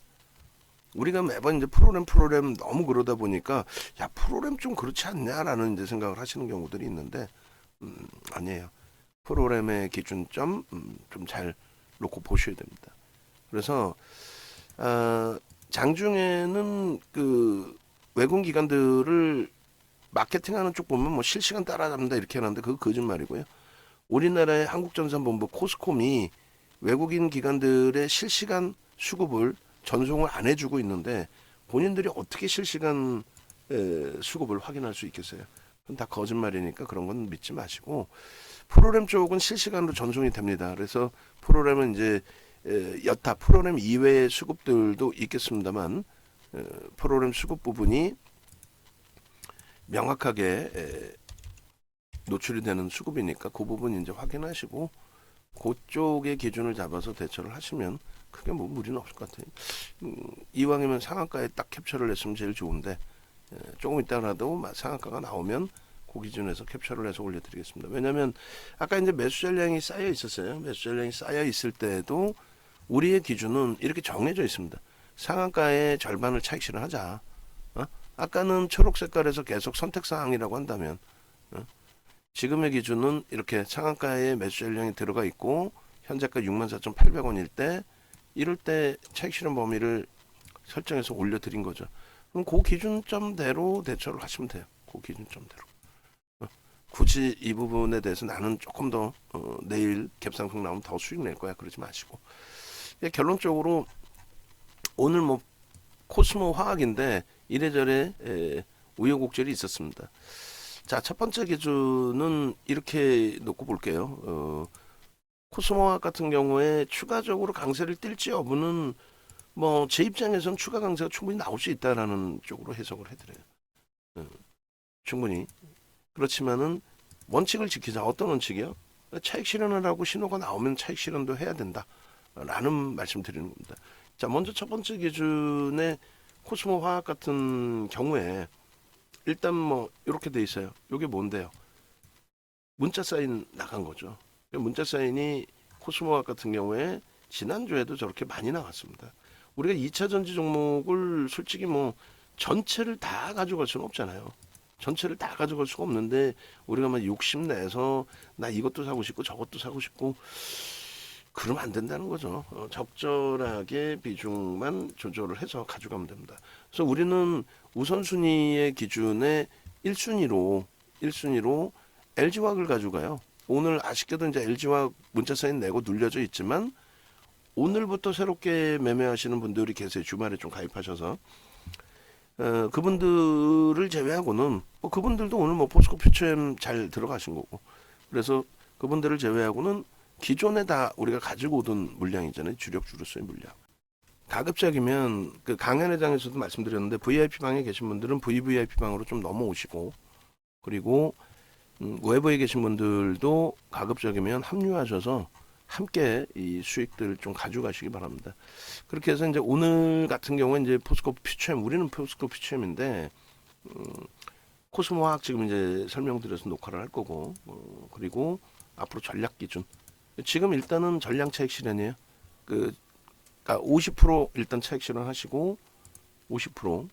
A: 우리가 매번 이제 프로그램 너무 그러다 보니까 야 프로그램 좀 그렇지 않냐라는 이제 생각을 하시는 경우들이 있는데 아니에요. 프로그램의 기준점 좀 잘 놓고 보셔야 됩니다. 그래서 장중에는 그 외국 기관들을 마케팅하는 쪽 보면 뭐 실시간 따라잡는다 이렇게 하는데 그거 거짓말이고요. 우리나라의 한국전산본부 코스콤이 외국인 기관들의 실시간 수급을 전송을 안 해주고 있는데 본인들이 어떻게 실시간 수급을 확인할 수 있겠어요? 그건 다 거짓말이니까 그런 건 믿지 마시고 프로그램 쪽은 실시간으로 전송이 됩니다. 그래서 프로그램은 이제 여타 프로그램 이외의 수급들도 있겠습니다만 프로그램 수급 부분이 명확하게 노출이 되는 수급이니까 그 부분 이제 확인하시고 그쪽의 기준을 잡아서 대처를 하시면 크게 뭐 무리는 없을 것 같아요. 이왕이면 상한가에 딱 캡처를 했으면 제일 좋은데 조금 있다가도 상한가가 나오면 그 기준에서 캡처를 해서 올려드리겠습니다. 왜냐하면 아까 이제 매수 전량이 쌓여 있었어요. 매수 전량이 쌓여 있을 때도 우리의 기준은 이렇게 정해져 있습니다. 상한가의 절반을 차익 실현하자. 아까는 초록 색깔에서 계속 선택 사항이라고 한다면 지금의 기준은 이렇게 상한가에 매수 전량이 들어가 있고 현재가 64,800원일 때 이럴 때 차익 실현 범위를 설정해서 올려드린 거죠. 그럼 그 기준점대로 대처를 하시면 돼요. 그 기준점대로. 굳이 이 부분에 대해서 나는 조금 더 내일 갭상승 나오면 더 수익 낼 거야 그러지 마시고 결론적으로 오늘 뭐 코스모 화학인데 이래저래 우여곡절이 있었습니다. 자, 첫 번째 기준은 이렇게 놓고 볼게요. 코스모 화학 같은 경우에 추가적으로 강세를 띨지 여부는 뭐 제 입장에서는 추가 강세가 충분히 나올 수 있다라는 쪽으로 해석을 해드려요. 충분히. 그렇지만은 원칙을 지키자. 어떤 원칙이요? 차익 실현을 하고 신호가 나오면 차익 실현도 해야 된다. 라는 말씀 드리는 겁니다. 자, 먼저 첫 번째 기준에 코스모 화학 같은 경우에 일단 뭐 이렇게 돼 있어요. 이게 뭔데요? 문자 사인 나간 거죠. 문자 사인이 코스모 화학 같은 경우에 지난주에도 저렇게 많이 나왔습니다. 우리가 2차 전지 종목을 솔직히 뭐 전체를 다 가져갈 수는 없잖아요. 전체를 다 가져갈 수가 없는데 우리가 막 욕심내서 나 이것도 사고 싶고 저것도 사고 싶고 그러면 안 된다는 거죠. 적절하게 비중만 조절을 해서 가져가면 됩니다. 그래서 우리는 우선순위의 기준에 1순위로 LG화학을 가져가요. 오늘 아쉽게도 이제 LG화학 문자 사인 내고 눌려져 있지만 오늘부터 새롭게 매매하시는 분들이 계세요. 주말에 좀 가입하셔서 그분들을 제외하고는 그분들도 오늘 뭐 포스코 퓨처엠 잘 들어가신 거고 그래서 그분들을 제외하고는 기존에 다 우리가 가지고 오던 물량이잖아요. 주력주로서의 물량. 가급적이면 그 강연회장에서도 말씀드렸는데 VIP 방에 계신 분들은 VVIP 방으로 좀 넘어오시고 그리고 외부에 계신 분들도 가급적이면 합류하셔서 함께 이 수익들을 좀 가져가시기 바랍니다. 그렇게 해서 이제 오늘 같은 경우에 이제 포스코 퓨처엠 우리는 포스코 퓨처엠인데 코스모 화학 지금 이제 설명드려서 녹화를 할 거고 그리고 앞으로 전략 기준 지금 일단은 전량 차익 실현이에요. 그러니까 50% 일단 차익 실현하시고 50%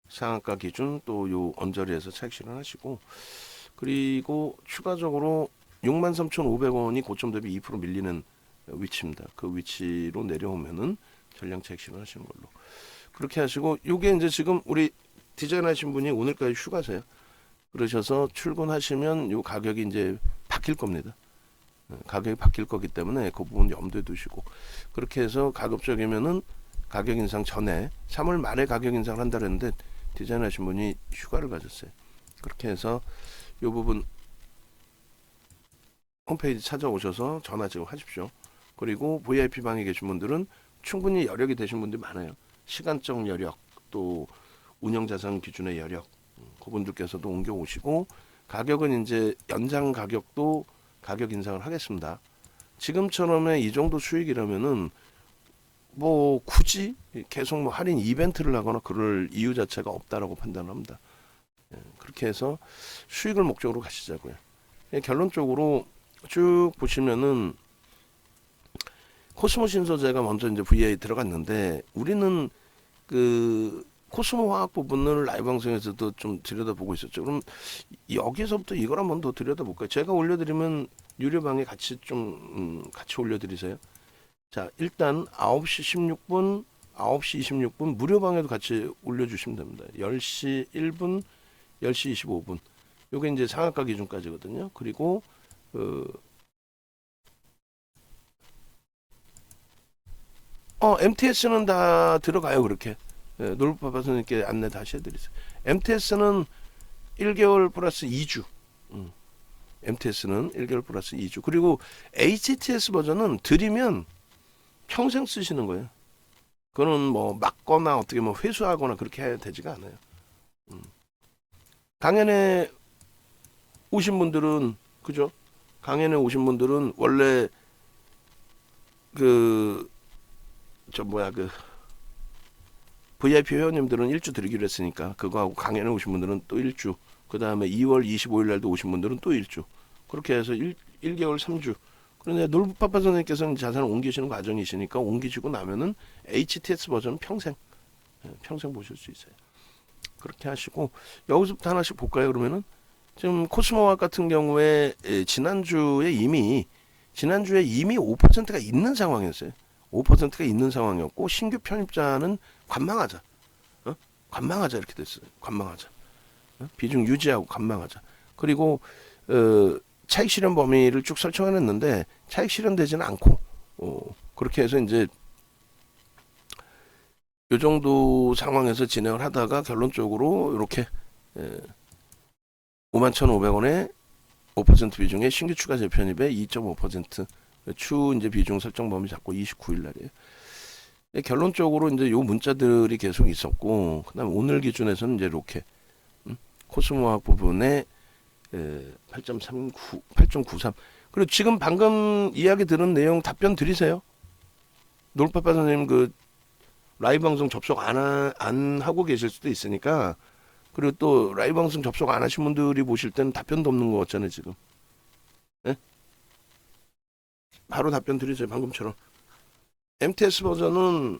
A: 상한가 기준 또 요 언저리에서 차익 실현하시고 그리고 추가적으로 63,500원이 고점 대비 2% 밀리는 위치입니다. 그 위치로 내려오면은 전량 차익 실현하시는 걸로 그렇게 하시고 요게 이제 지금 우리 디자인 하신 분이 오늘까지 휴가세요. 그러셔서 출근하시면 요 가격이 이제 바뀔 겁니다. 가격이 바뀔 거기 때문에 그 부분 염두에 두시고 그렇게 해서 가급적이면은 가격 인상 전에 3월 말에 가격 인상을 한다 그랬는데 디자인 하신 분이 휴가를 가졌어요. 그렇게 해서 이 부분 홈페이지 찾아오셔서 전화 지금 하십시오. 그리고 VIP 방에 계신 분들은 충분히 여력이 되신 분들이 많아요. 시간적 여력 또 운영자산 기준의 여력 그분들께서도 옮겨 오시고 가격은 이제 연장 가격도 가격 인상을 하겠습니다. 지금처럼의 이 정도 수익이라면은 뭐 굳이 계속 뭐 할인 이벤트를 하거나 그럴 이유 자체가 없다라고 판단합니다. 그렇게 해서 수익을 목적으로 가시자고요. 결론적으로 쭉 보시면은 코스모 신소재가 먼저 이제 VA 들어갔는데 우리는 그 코스모 화학 부분을 라이브 방송에서도 좀 들여다보고 있었죠. 그럼 여기서부터 이걸 한번 더 들여다볼까요? 제가 올려드리면 유료방에 같이 좀 같이 올려드리세요. 자, 일단 9시 16분, 9시 26분 무료방에도 같이 올려주시면 됩니다. 10시 1분, 10시 25분. 요게 이제 상한가 기준까지거든요. 그리고 MTS는 다 들어가요. 그렇게. 놀부파파 선생님께 안내 다시 해드리세요. MTS는 1개월 플러스 2주. MTS는 1개월 플러스 2주. 그리고 HTS 버전은 드리면 평생 쓰시는 거예요. 그거는 뭐 막거나 어떻게 뭐 회수하거나 그렇게 해야 되지가 않아요. 강연에 오신 분들은 그죠? 강연에 오신 분들은 원래 VIP 회원님들은 1주 드리기로 했으니까 그거하고 강연에 오신 분들은 또 1주 그 다음에 2월 25일 날도 오신 분들은 또 1주 그렇게 해서 1개월 3주 그런데 놀부파파 선생님께서는 자산을 옮기시는 과정이시니까 옮기시고 나면은 HTS 버전은 평생 보실 수 있어요. 그렇게 하시고 여기서부터 하나씩 볼까요? 그러면은 지금 코스모화학 같은 경우에 지난주에 이미 5%가 있는 상황이었어요. 5%가 있는 상황이었고 신규 편입자는 관망하자. 관망하자 이렇게 됐어요. 관망하자. 비중 유지하고 관망하자. 그리고 차익 실현 범위를 쭉 설정해놨는데 차익 실현되지는 않고 그렇게 해서 이제 이 정도 상황에서 진행을 하다가 결론적으로 이렇게 51,500원에 5% 비중의 신규 추가 재편입에 2.5% 추 이제 비중 설정 범위 잡고 29일 날이에요. 결론적으로 이제 요 문자들이 계속 있었고 그다음 오늘 기준에서는 이제 이렇게 코스모화학 부분에 8.93 그리고 지금 방금 이야기 들은 내용 답변 드리세요. 놀파파 선생님 그 라이브 방송 접속 안 하고 계실 수도 있으니까, 그리고 또 라이브 방송 접속 안 하신 분들이 보실 때는 답변도 없는 거 같잖아요 지금. 예? 바로 답변 드리세요 방금처럼. MTS 버전은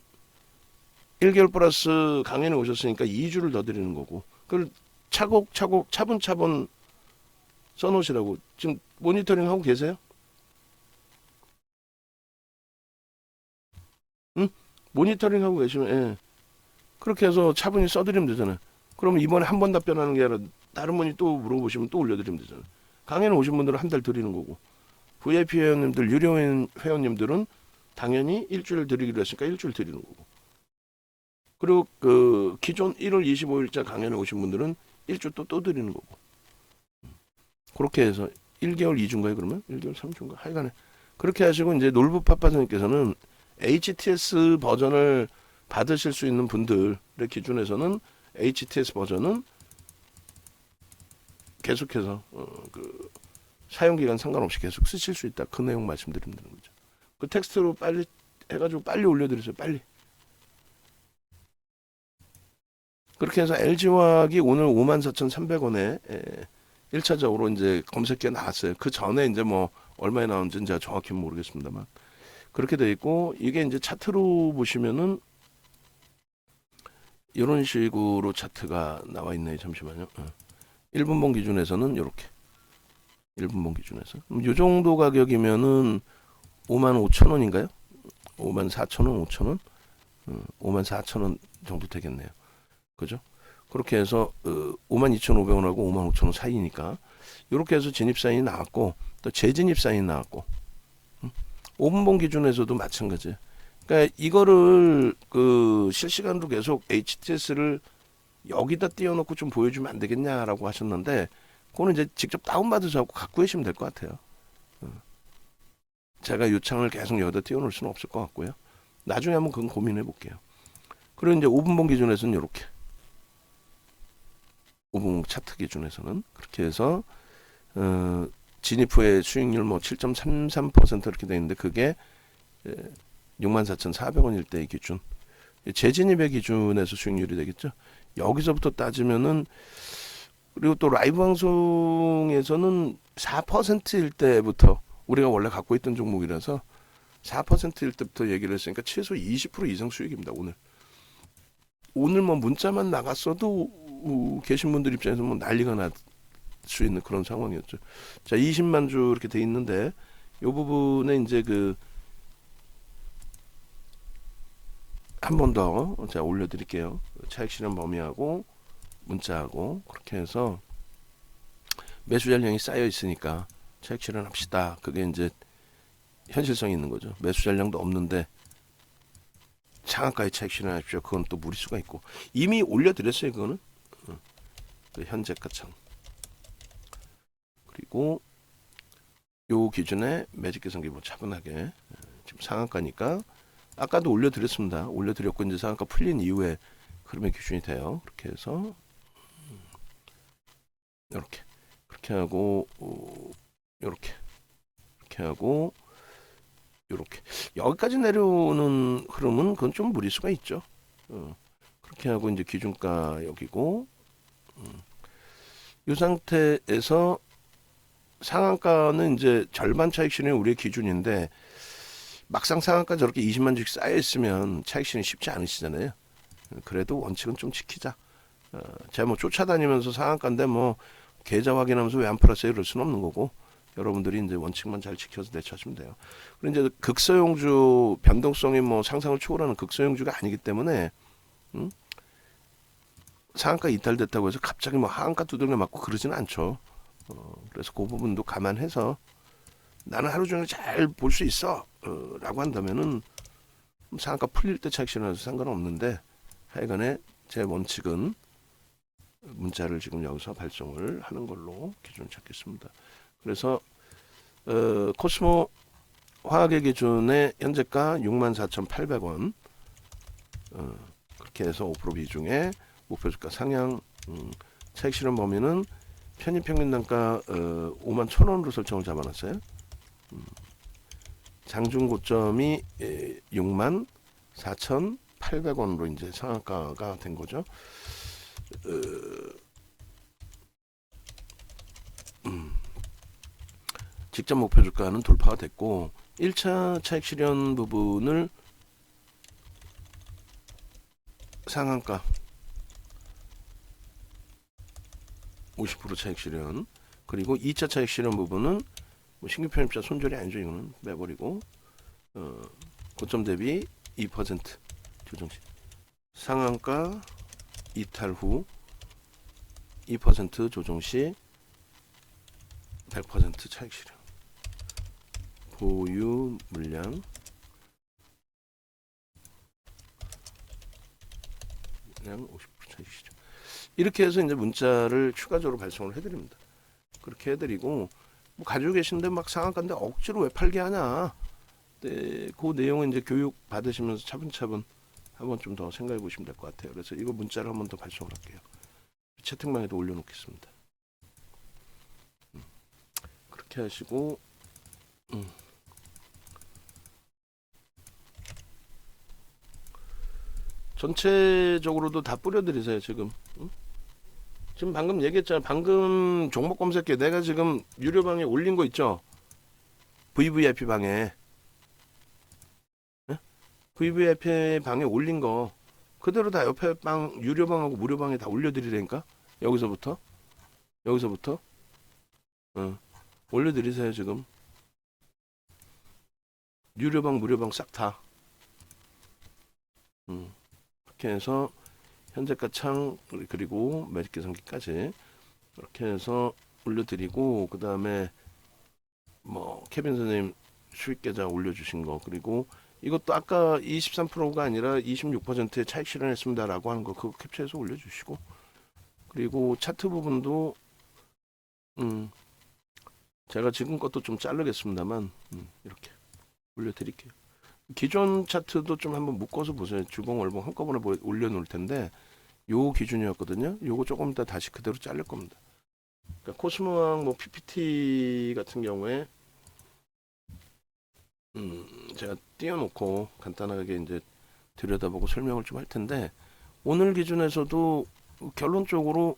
A: 1개월 플러스 강연에 오셨으니까 2주를 더 드리는 거고, 그걸 차곡차곡 차분차분 써놓으시라고. 지금 모니터링 하고 계세요? 응? 모니터링 하고 계시면, 예. 그렇게 해서 차분히 써드리면 되잖아요. 그러면 이번에 한 번 답변하는 게 아니라 다른 분이 또 물어보시면 또 올려드리면 되잖아요. 강연에 오신 분들은 한 달 드리는 거고, VIP 회원님들, 유료 회원님들은 당연히 일주일 드리기로 했으니까 일주일 드리는 거고, 그리고 그 기존 1월 25일자 강연에 오신 분들은 일주 또 드리는 거고, 그렇게 해서 1개월 2주인가요 그러면? 1개월 3주인가? 하여간에 그렇게 하시고, 이제 놀부파파선생님께서는 HTS 버전을 받으실 수 있는 분들의 기준에서는 HTS 버전은 계속해서 그 사용기간 상관없이 계속 쓰실 수 있다. 그 내용 말씀드리는 거죠. 그 텍스트로 빨리 해가지고 빨리 올려드리세요. 빨리. 그렇게 해서 LG화학이 오늘 54,300원에 1차적으로 이제 검색기에 나왔어요. 그 전에 이제 뭐 얼마에 나온지는 제가 정확히 모르겠습니다만 그렇게 돼 있고, 이게 이제 차트로 보시면은 이런 식으로 차트가 나와 있네요. 잠시만요. 1분봉 기준에서는 이렇게 1분봉 기준에서 이 정도 가격이면은 55,000원인가요? 54,000원, 5,000원, 54,000원 정도 되겠네요. 그죠? 그렇게 해서 52,500원하고 55,000원 사이니까 이렇게 해서 진입 사인이 나왔고, 또 재진입 사인이 나왔고, 5분봉 기준에서도 마찬가지. 그러니까 이거를 그 실시간으로 계속 HTS를 여기다 띄워놓고 좀 보여주면 안 되겠냐라고 하셨는데, 그거는 이제 직접 다운받으셔서 갖고 계시면 될 것 같아요. 제가 이 창을 계속 여기다 띄워놓을 수는 없을 것 같고요. 나중에 한번 그건 고민해 볼게요. 그리고 이제 5분봉 기준에서는 이렇게 5분봉 차트 기준에서는 그렇게 해서 진입 후에 수익률 뭐 7.33% 이렇게 돼 있는데, 그게 64,400원일 때의 기준, 재진입의 기준에서 수익률이 되겠죠. 여기서부터 따지면은, 그리고 또 라이브 방송에서는 4%일 때부터, 우리가 원래 갖고 있던 종목이라서 4%일 때부터 얘기를 했으니까 최소 20% 이상 수익입니다. 오늘 뭐 문자만 나갔어도 계신 분들 입장에서 뭐 난리가 날 수 있는 그런 상황이었죠. 자, 20만 주 이렇게 돼 있는데, 이 부분에 이제 그 한 번 더 제가 올려드릴게요. 차익 실현 범위하고 문자하고 그렇게 해서 매수 전량이 쌓여 있으니까 차익 실현합시다. 그게 이제 현실성이 있는 거죠. 매수 전량도 없는데 상한가에 차익 실현하십시오. 그건 또 무리수가 있고, 이미 올려드렸어요. 그거는 그 현재가 참. 그리고 요 기준에 매직 계산기 뭐 차분하게, 지금 상한가니까 아까도 올려드렸습니다. 올려드렸고, 이제 상한가 풀린 이후에 흐름의 기준이 돼요. 그렇게 해서 이렇게 그렇게 하고 이렇게 하고 이렇게 여기까지 내려오는 흐름은 그건 좀 무리수가 있죠. 그렇게 하고 이제 기준가 여기고, 이 상태에서 상한가는 이제 절반 차익 실현이 우리의 기준인데, 막상 상한가 저렇게 20만 주씩 쌓여 있으면 차익 실현이 쉽지 않으시잖아요. 그래도 원칙은 좀 지키자. 제가 뭐 쫓아다니면서 상한가인데 뭐 계좌 확인하면서 왜 안 팔았어요 이럴 수는 없는 거고, 여러분들이 이제 원칙만 잘 지켜서 내차시면 돼요. 그리고 이제 극소형주 변동성이 뭐 상상을 초월하는 극소형주가 아니기 때문에 상한가 이탈됐다고 해서 갑자기 뭐 하한가 두들겨 맞고 그러지는 않죠. 그래서 그 부분도 감안해서 나는 하루 종일 잘 볼 수 있어 라고 한다면은 상한가 풀릴 때 차익 실현해서 상관없는데, 하여간에 제 원칙은 문자를 지금 여기서 발송을 하는 걸로 기준을 찾겠습니다. 그래서 코스모 화학의 기준의 현재가 64,800원, 그렇게 해서 5% 비중에 목표주가 상향, 차익 실현 범위는 편입평균 단가 51,000원으로 설정을 잡아놨어요. 장중 고점이 64,800원으로 이제 상한가가 된 거죠. 직전 목표 주가는 돌파가 됐고 1차 차익 실현 부분을 상한가 50% 차익 실현, 그리고 2차 차익 실현 부분은 뭐 신규 편입자 손절이 아니죠. 이거는 빼버리고 고점 대비 2% 조정 시 상한가 이탈 후 2% 조정 시 100% 차익 실현, 보유 물량 50% 차익 실현. 이렇게 해서 이제 문자를 추가적으로 발송을 해드립니다. 그렇게 해드리고 뭐 가지고 계신데 막 상한가인데 억지로 왜 팔게 하냐. 네, 그 내용은 이제 교육 받으시면서 차분차분 한번 좀 더 생각해 보시면 될 것 같아요. 그래서 이거 문자를 한번 더 발송을 할게요. 채팅방에도 올려놓겠습니다. 그렇게 하시고 전체적으로도 다 뿌려드리세요. 지금 지금 방금 얘기했잖아. 방금 종목 검색해 내가 지금 유료방에 올린 거 있죠. VVIP 방에 VVIP 방에 올린 거 그대로 다 옆에 방 유료방하고 무료방에 다 올려드리라니까. 여기서부터 올려드리세요. 지금 유료방 무료방 싹 다 이렇게 해서 현재가 창 그리고 매직 계산기까지 이렇게 해서 올려드리고, 그 다음에 뭐 케빈 선생님 수익 계좌 올려주신 거, 그리고 이것도 아까 23%가 아니라 26%의 차익 실현했습니다라고 하는 거 그거 캡처해서 올려주시고, 그리고 차트 부분도 제가 지금 것도 좀 자르겠습니다만 이렇게 올려드릴게요. 기존 차트도 좀 한번 묶어서 보세요. 주봉 월봉 한꺼번에 올려놓을 텐데 요 기준이었거든요. 요거 조금 이따 다시 그대로 자를 겁니다. 그러니까 코스모왕 뭐 PPT 같은 경우에 제가 띄워놓고 간단하게 이제 들여다보고 설명을 좀 할 텐데, 오늘 기준에서도 결론적으로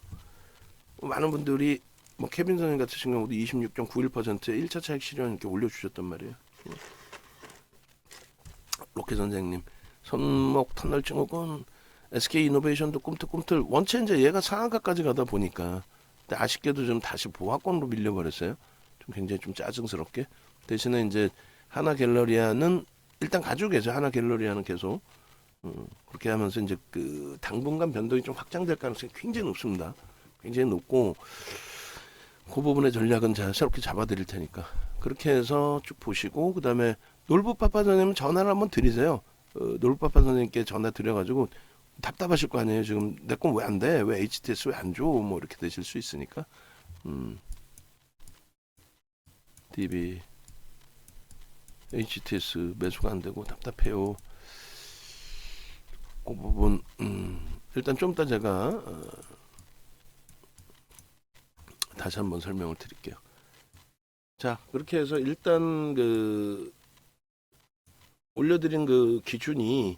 A: 많은 분들이 뭐 케빈 선생님 같으신 경우도 26.91%의 1차 차익 실현 이렇게 올려주셨단 말이에요. 로켓 선생님 손목 터널 증후군, SK 이노베이션도 꿈틀꿈틀. 원체 이제 얘가 상한가까지 가다 보니까 근데 아쉽게도 좀 다시 보합권으로 밀려버렸어요. 좀 굉장히 좀 짜증스럽게. 대신에 이제 하나 갤러리아는 일단 가지고 계세요. 하나 갤러리아는 계속 그렇게 하면서 이제 그 당분간 변동이 좀 확장될 가능성이 굉장히 높습니다. 굉장히 높고 그 부분의 전략은 제가 새롭게 잡아드릴 테니까 그렇게 해서 쭉 보시고, 그 다음에 놀부빠빠 선생님 전화를 한번 드리세요. 놀부빠빠 선생님께 전화 드려가지고 답답하실 거 아니에요. 지금 내 건 왜 안 돼? 왜 HTS 왜 안 줘? 뭐 이렇게 되실 수 있으니까. DB HTS 매수가 안 되고 답답해요. 그 부분 일단 좀 이따 제가 다시 한번 설명을 드릴게요. 자, 그렇게 해서 일단 그 올려드린 그 기준이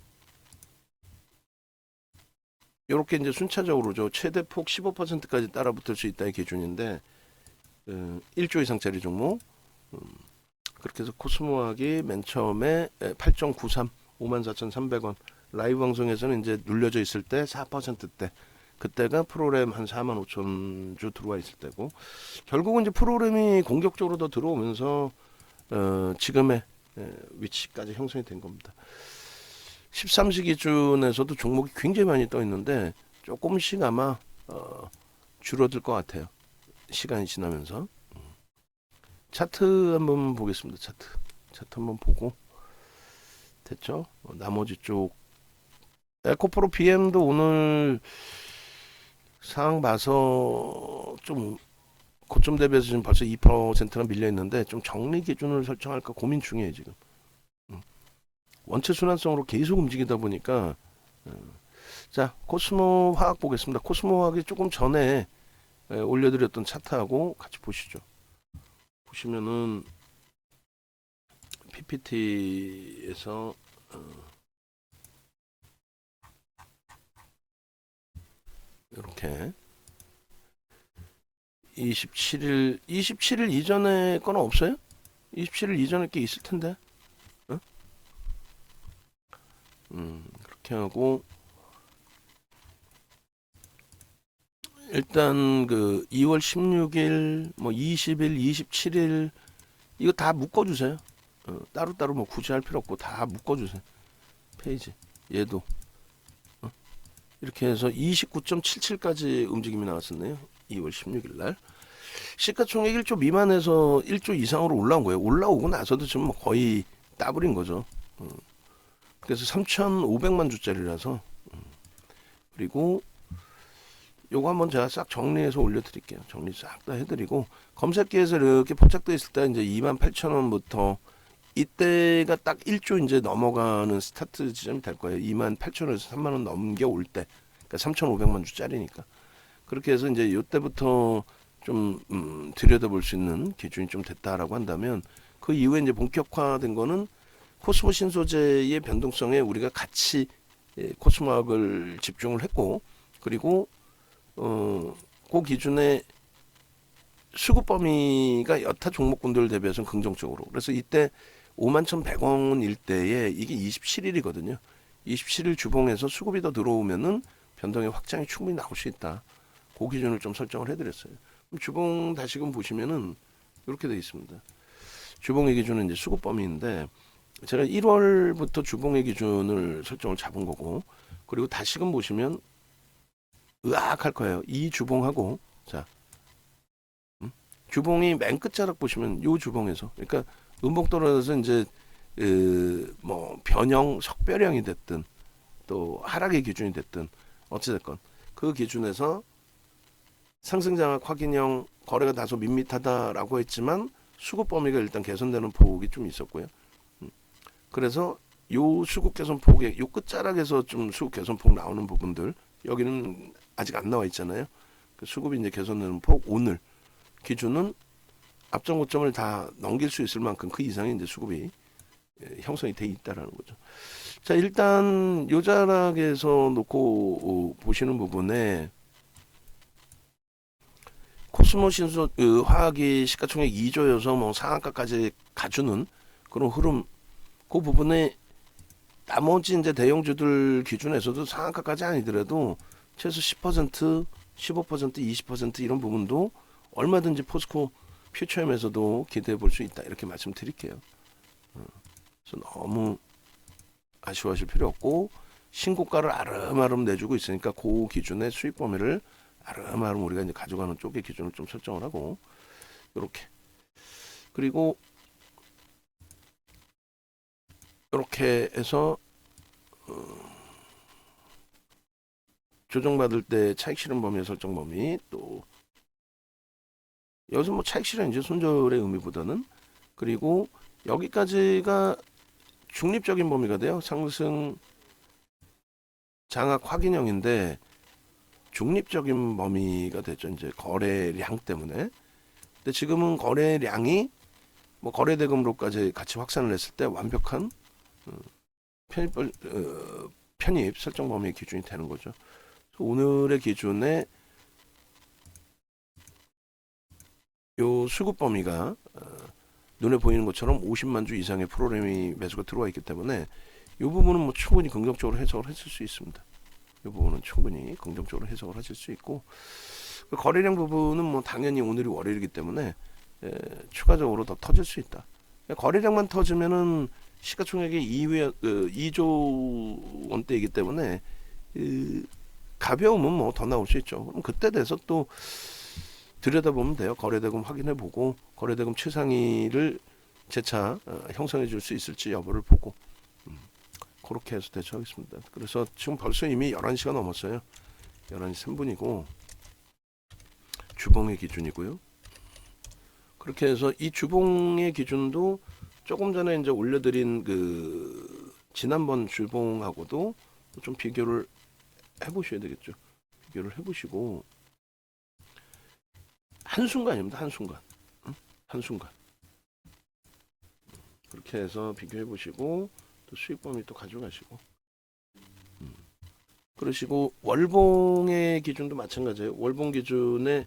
A: 이렇게 이제 순차적으로죠. 최대폭 15%까지 따라붙을 수 있다의 기준인데 1조 이상짜리 종목. 그렇게 해서 코스모학이 맨 처음에 8.93 54,300원 라이브 방송에서는 이제 눌려져 있을 때 4%대, 그때가 프로그램 한 45,000주 들어와 있을 때고, 결국은 이제 프로그램이 공격적으로 더 들어오면서 지금의 위치까지 형성이 된 겁니다. 13시 기준에서도 종목이 굉장히 많이 떠 있는데 조금씩 아마 줄어들 것 같아요. 시간이 지나면서. 차트 한번 보겠습니다. 차트 한번 보고 됐죠? 나머지 쪽 에코프로 BM도 오늘 상황 봐서 좀 고점 대비해서 지금 벌써 2%나 밀려 있는데 좀 정리 기준을 설정할까 고민 중이에요 지금. 원체 순환성으로 계속 움직이다 보니까. 자, 코스모 화학 보겠습니다. 코스모 화학이 조금 전에 올려드렸던 차트하고 같이 보시죠. 보시면은 PPT에서 이렇게 27일 이전에 거는 없어요? 27일 이전에 게 있을 텐데. 어? 그렇게 하고 일단 그 2월 16일, 뭐 20일, 27일 이거 다 묶어주세요. 따로따로 뭐 굳이 할 필요 없고 다 묶어주세요. 페이지. 얘도 이렇게 해서 29.77까지 움직임이 나왔었네요. 2월 16일 날. 시가총액 1조 미만에서 1조 이상으로 올라온 거예요. 올라오고 나서도 지금 뭐 거의 따블인 거죠. 그래서 3,500만 주짜리라서. 그리고 요거 한번 제가 싹 정리해서 올려드릴게요. 정리 싹 다 해드리고 검색기에서 이렇게 포착돼 있을 때 이제 28,000원부터 이때가 딱 1조 이제 넘어가는 스타트 지점이 될 거예요. 28,000원에서 3만원 넘겨올 때, 그러니까 3,500만 주짜리니까. 그렇게 해서 이제 이때부터 좀 들여다볼 수 있는 기준이 좀 됐다라고 한다면 그 이후에 이제 본격화된 거는 코스모 신소재의 변동성에 우리가 같이 코스모학을 집중을 했고, 그리고 그 기준에 수급 범위가 여타 종목군들 대비해서는 긍정적으로. 그래서 이때 51,100원 일대에 이게 27일이거든요. 27일 주봉에서 수급이 더 들어오면은 변동의 확장이 충분히 나올 수 있다. 그 기준을 좀 설정을 해드렸어요. 주봉 다시금 보시면은 이렇게 되어 있습니다. 주봉의 기준은 이제 수급 범위인데 제가 1월부터 주봉의 기준을 설정을 잡은 거고, 그리고 다시금 보시면 으악 할 거예요. 이 주봉하고, 자, 주봉이 맨 끝자락 보시면 요 주봉에서, 그러니까 음봉 떨어져서 이제 뭐 변형, 석별형이 됐든 또 하락의 기준이 됐든 어찌됐건 그 기준에서 상승장악 확인형 거래가 다소 밋밋하다라고 했지만 수급 범위가 일단 개선되는 폭이 좀 있었고요. 그래서 요 수급 개선 폭의 요 끝자락에서 좀 수급 개선 폭 나오는 부분들, 여기는 아직 안 나와 있잖아요. 그 수급이 이제 개선되는 폭, 오늘 기준은 앞전 고점을 다 넘길 수 있을 만큼 그 이상의 이제 수급이 형성이 돼 있다라는 거죠. 자, 일단 요 자락에서 놓고 보시는 부분에 코스모 신소 화학이 시가총액 2조여서 뭐 상한가까지 가주는 그런 흐름, 그 부분에 나머지 이제 대형주들 기준에서도 상한가까지 아니더라도 최소 10%, 15%, 20% 이런 부분도 얼마든지 포스코 퓨처엠에서도 기대해 볼 수 있다, 이렇게 말씀드릴게요. 그래서 너무 아쉬워하실 필요 없고 신고가를 아름아름 내주고 있으니까 그 기준의 수익 범위를 아름아름 우리가 이제 가져가는 쪽의 기준을 좀 설정을 하고 이렇게, 그리고 이렇게 해서 조정받을 때 차익 실현 범위의 설정 범위, 또 여기서 뭐 차익 실현 이제 손절의 의미보다는, 그리고 여기까지가 중립적인 범위가 돼요. 상승 장악 확인형인데 중립적인 범위가 됐죠. 이제 거래량 때문에. 근데 지금은 거래량이 뭐 거래대금으로까지 같이 확산을 했을 때 완벽한 편입 설정 범위의 기준이 되는 거죠. 오늘의 기준에 요 수급 범위가 눈에 보이는 것처럼 50만 주 이상의 프로그램이 매수가 들어와 있기 때문에 이 부분은 뭐 충분히 긍정적으로 해석을 했을 수 있습니다. 이 부분은 충분히 긍정적으로 해석을 하실 수 있고, 그 거래량 부분은 뭐 당연히 오늘이 월요일이기 때문에 추가적으로 더 터질 수 있다. 거래량만 터지면은 시가총액이 2조 원대이기 때문에 가벼움은 뭐 더 나올 수 있죠. 그럼 그때 돼서 또 들여다보면 돼요. 거래대금 확인해보고 거래대금 최상위를 재차 형성해 줄 수 있을지 여부를 보고 그렇게 해서 대처하겠습니다. 그래서 지금 벌써 이미 11시가 넘었어요. 11시 3분이고 주봉의 기준이고요. 그렇게 해서 이 주봉의 기준도 조금 전에 이제 올려드린 그 지난번 주봉하고도 좀 비교를 해보셔야 되겠죠. 비교를 해보시고 한순간입니다. 한순간. 한순간. 그렇게 해서 비교해 보시고 또 수익 범위 또 가져가시고 그러시고 월봉의 기준도 마찬가지예요. 월봉 기준에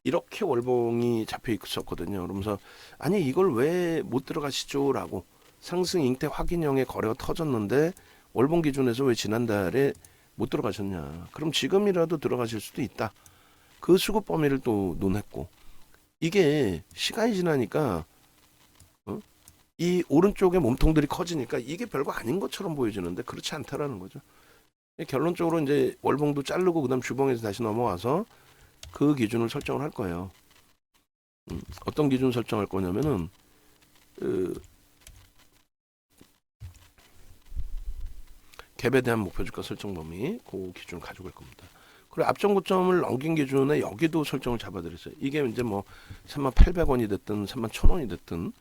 A: 이렇게 월봉이 잡혀 있었거든요. 그러면서 아니 이걸 왜 못 들어가시죠라고 상승 잉태 확인형의 거래가 터졌는데 월봉 기준에서 왜 지난달에 못 들어가셨냐. 그럼 지금이라도 들어가실 수도 있다. 그 수급 범위를 또 논했고 이게 시간이 지나니까 이 오른쪽에 몸통들이 커지니까 이게 별거 아닌 것처럼 보여지는데 그렇지 않다라는 거죠. 결론적으로 이제 월봉도 자르고 그다음 주봉에서 다시 넘어와서 그 기준을 설정을 할 거예요. 어떤 기준 설정할 거냐면은 갭에 대한 목표주가 설정 범위 그 기준을 가지고 갈 겁니다. 그리고 앞전 고점을 넘긴 기준에 여기도 설정을 잡아드렸어요. 이게 이제 뭐 38,000원이 됐든 31,000원이 됐든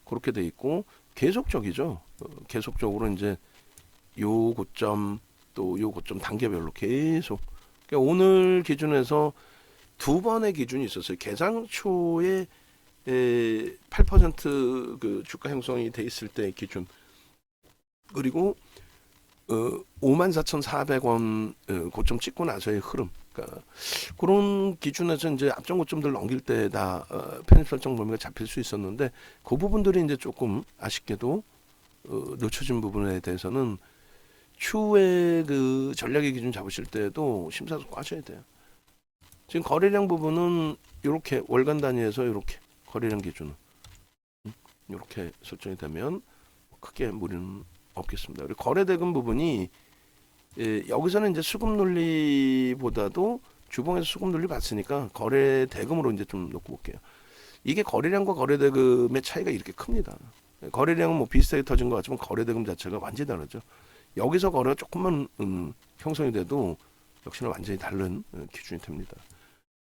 A: 그렇게 돼 있고 계속적이죠. 계속적으로 이제 요 고점 또 요 고점 단계별로 계속. 그러니까 오늘 기준에서 두 번의 기준이 있었어요. 개장 초에 8%그 주가 형성이 돼 있을 때 기준. 그리고 54,400원 고점 찍고 나서의 흐름. 그러니까 그런 기준에서 이제 앞전 고점들 넘길 때 다 편입 설정 범위가 잡힐 수 있었는데 그 부분들이 이제 조금 아쉽게도 놓쳐진 부분에 대해서는 추후에 그 전략의 기준 잡으실 때도 심사숙고 하셔야 돼요. 지금 거래량 부분은 이렇게 월간 단위에서 이렇게 거래량 기준은 이렇게 설정이 되면 크게 무리는 없겠습니다. 그리고 거래 대금 부분이 여기서는 이제 수급 논리보다도 주봉에서 수급 논리 봤으니까 거래 대금으로 이제 좀 놓고 볼게요. 이게 거래량과 거래 대금의 차이가 이렇게 큽니다. 거래량은 뭐 비슷하게 터진 것 같지만 거래 대금 자체가 완전히 다르죠. 여기서 거래가 조금만 형성이 돼도 역시나 완전히 다른 기준이 됩니다.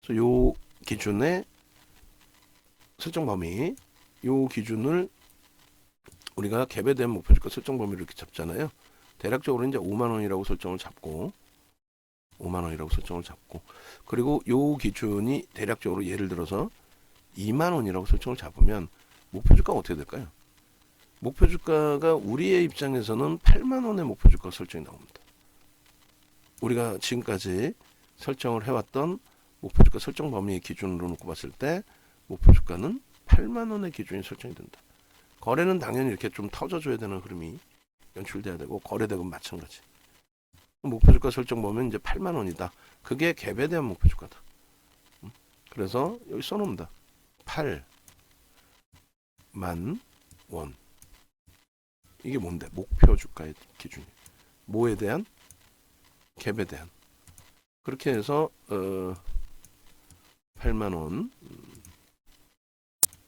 A: 그래서 요 기준의 설정 범위, 요 기준을 우리가 갭에 대한 목표주가 설정 범위를 이렇게 잡잖아요. 대략적으로 이제 5만 원이라고 설정을 잡고 5만 원이라고 설정을 잡고 그리고 요 기준이 대략적으로 예를 들어서 2만 원이라고 설정을 잡으면 목표주가가 어떻게 될까요? 목표주가가 우리의 입장에서는 8만 원의 목표주가 설정이 나옵니다. 우리가 지금까지 설정을 해왔던 목표주가 설정 범위의 기준으로 놓고 봤을 때 목표주가는 8만 원의 기준이 설정이 된다. 거래는 당연히 이렇게 좀 터져줘야 되는 흐름이 연출돼야 되고 거래대금 마찬가지. 목표주가 설정 보면 이제 8만 원이다. 그게 갭에 대한 목표주가다. 그래서 여기 써놓습니다. 8만 원. 이게 뭔데? 목표주가의 기준이. 뭐에 대한? 갭에 대한. 그렇게 해서 8만 원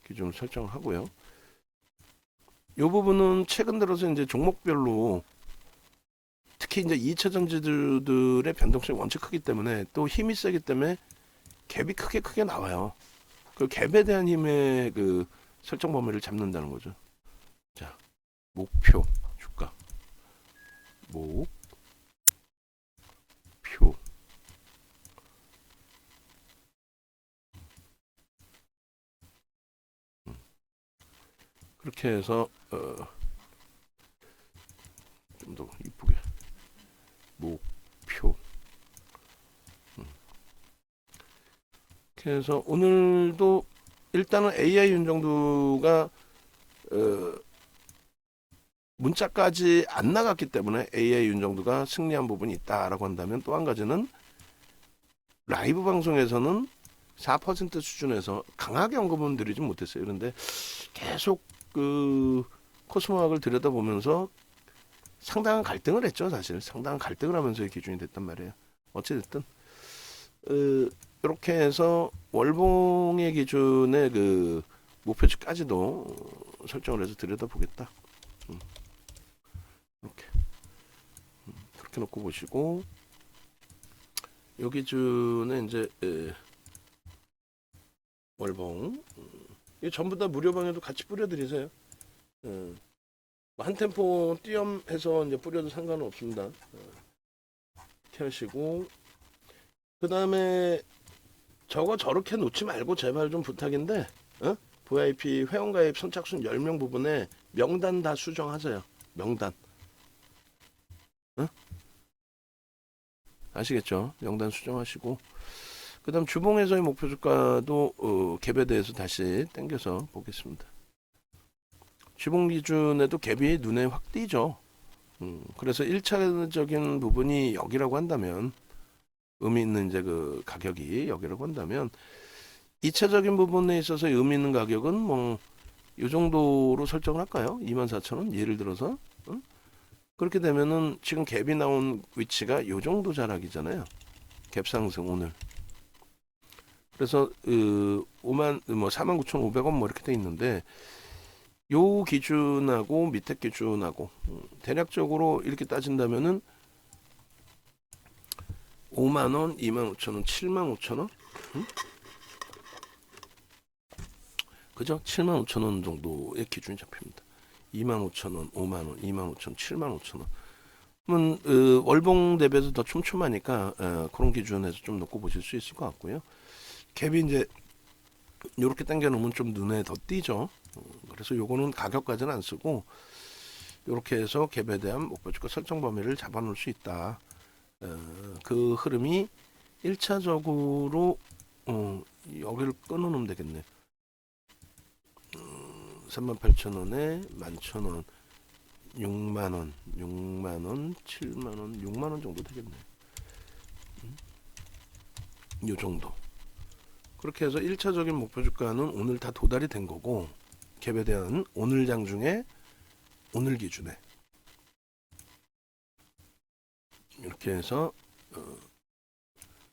A: 기준을 설정하고요. 이 부분은 최근 들어서 이제 종목별로 특히 이제 2차 전지들의 변동성이 원체 크기 때문에 또 힘이 세기 때문에 갭이 크게 나와요. 그 갭에 대한 힘의 그 설정 범위를 잡는다는 거죠. 자, 목표 주가 목표 그렇게 해서 좀 더 이쁘게 목표 그래서 오늘도 일단은 AI 윤정도가 문자까지 안 나갔기 때문에 AI 윤정도가 승리한 부분이 있다라고 한다면 또 한 가지는 라이브 방송에서는 4% 수준에서 강하게 언급은 드리진 못했어요. 그런데 계속 그 코스모학을 들여다보면서 상당한 갈등을 했죠. 사실 상당한 갈등을 하면서의 기준이 됐단 말이에요. 어찌됐든 이렇게 해서 월봉의 기준의 그 목표치까지도 설정을 해서 들여다보겠다. 이렇게 그렇게 놓고 보시고 요 기준에 이제 월봉 이 전부 다 무료방에도 같이 뿌려드리세요. 한 템포 띄엄해서 이제 뿌려도 상관은 없습니다. 이렇게 하시고 그 다음에 저거 저렇게 놓지 말고 제발 좀 부탁인데 VIP 회원가입 선착순 10명 부분에 명단 다 수정하세요. 명단. 응? 아시겠죠? 명단 수정하시고 그 다음 주봉에서의 목표 주가도 갭에 대해서 다시 당겨서 보겠습니다. 주봉 기준에도 갭이 눈에 확 띄죠. 그래서 1차적인 부분이 여기라고 한다면 의미 있는 이제 그 가격이 여기라고 한다면 2차적인 부분에 있어서 의미 있는 가격은 뭐 이 정도로 설정을 할까요? 24,000원 예를 들어서 그렇게 되면은 지금 갭이 나온 위치가 이 정도 자락이잖아요. 갭 상승 오늘. 그래서 49,500원 뭐 이렇게 돼 있는데 요 기준하고 밑에 기준하고 대략적으로 이렇게 따진다면은 5만원, 25,000원, 75,000원? 그죠? 75,000원 정도의 기준이 잡힙니다. 25,000원, 5만원, 25,000원, 75,000원. 그러면 월봉 대비해서 더 촘촘하니까 그런 기준에서 좀 놓고 보실 수 있을 것 같고요. 갭이 이제 이렇게 당겨 놓으면 좀 눈에 더 띄죠. 그래서 요거는 가격까지는 안 쓰고 이렇게 해서 갭에 대한 목표주가 설정 범위를 잡아 놓을 수 있다. 그 흐름이 1차적으로 여기를 끊어 놓으면 되겠네. 38,000원에 11,000원, 6만원, 6만원, 7만원, 6만원 정도 되겠네. 요 정도. 그렇게 해서 1차적인 목표 주가는 오늘 다 도달이 된 거고 갭에 대한 오늘 장중에 오늘 기준에 이렇게 해서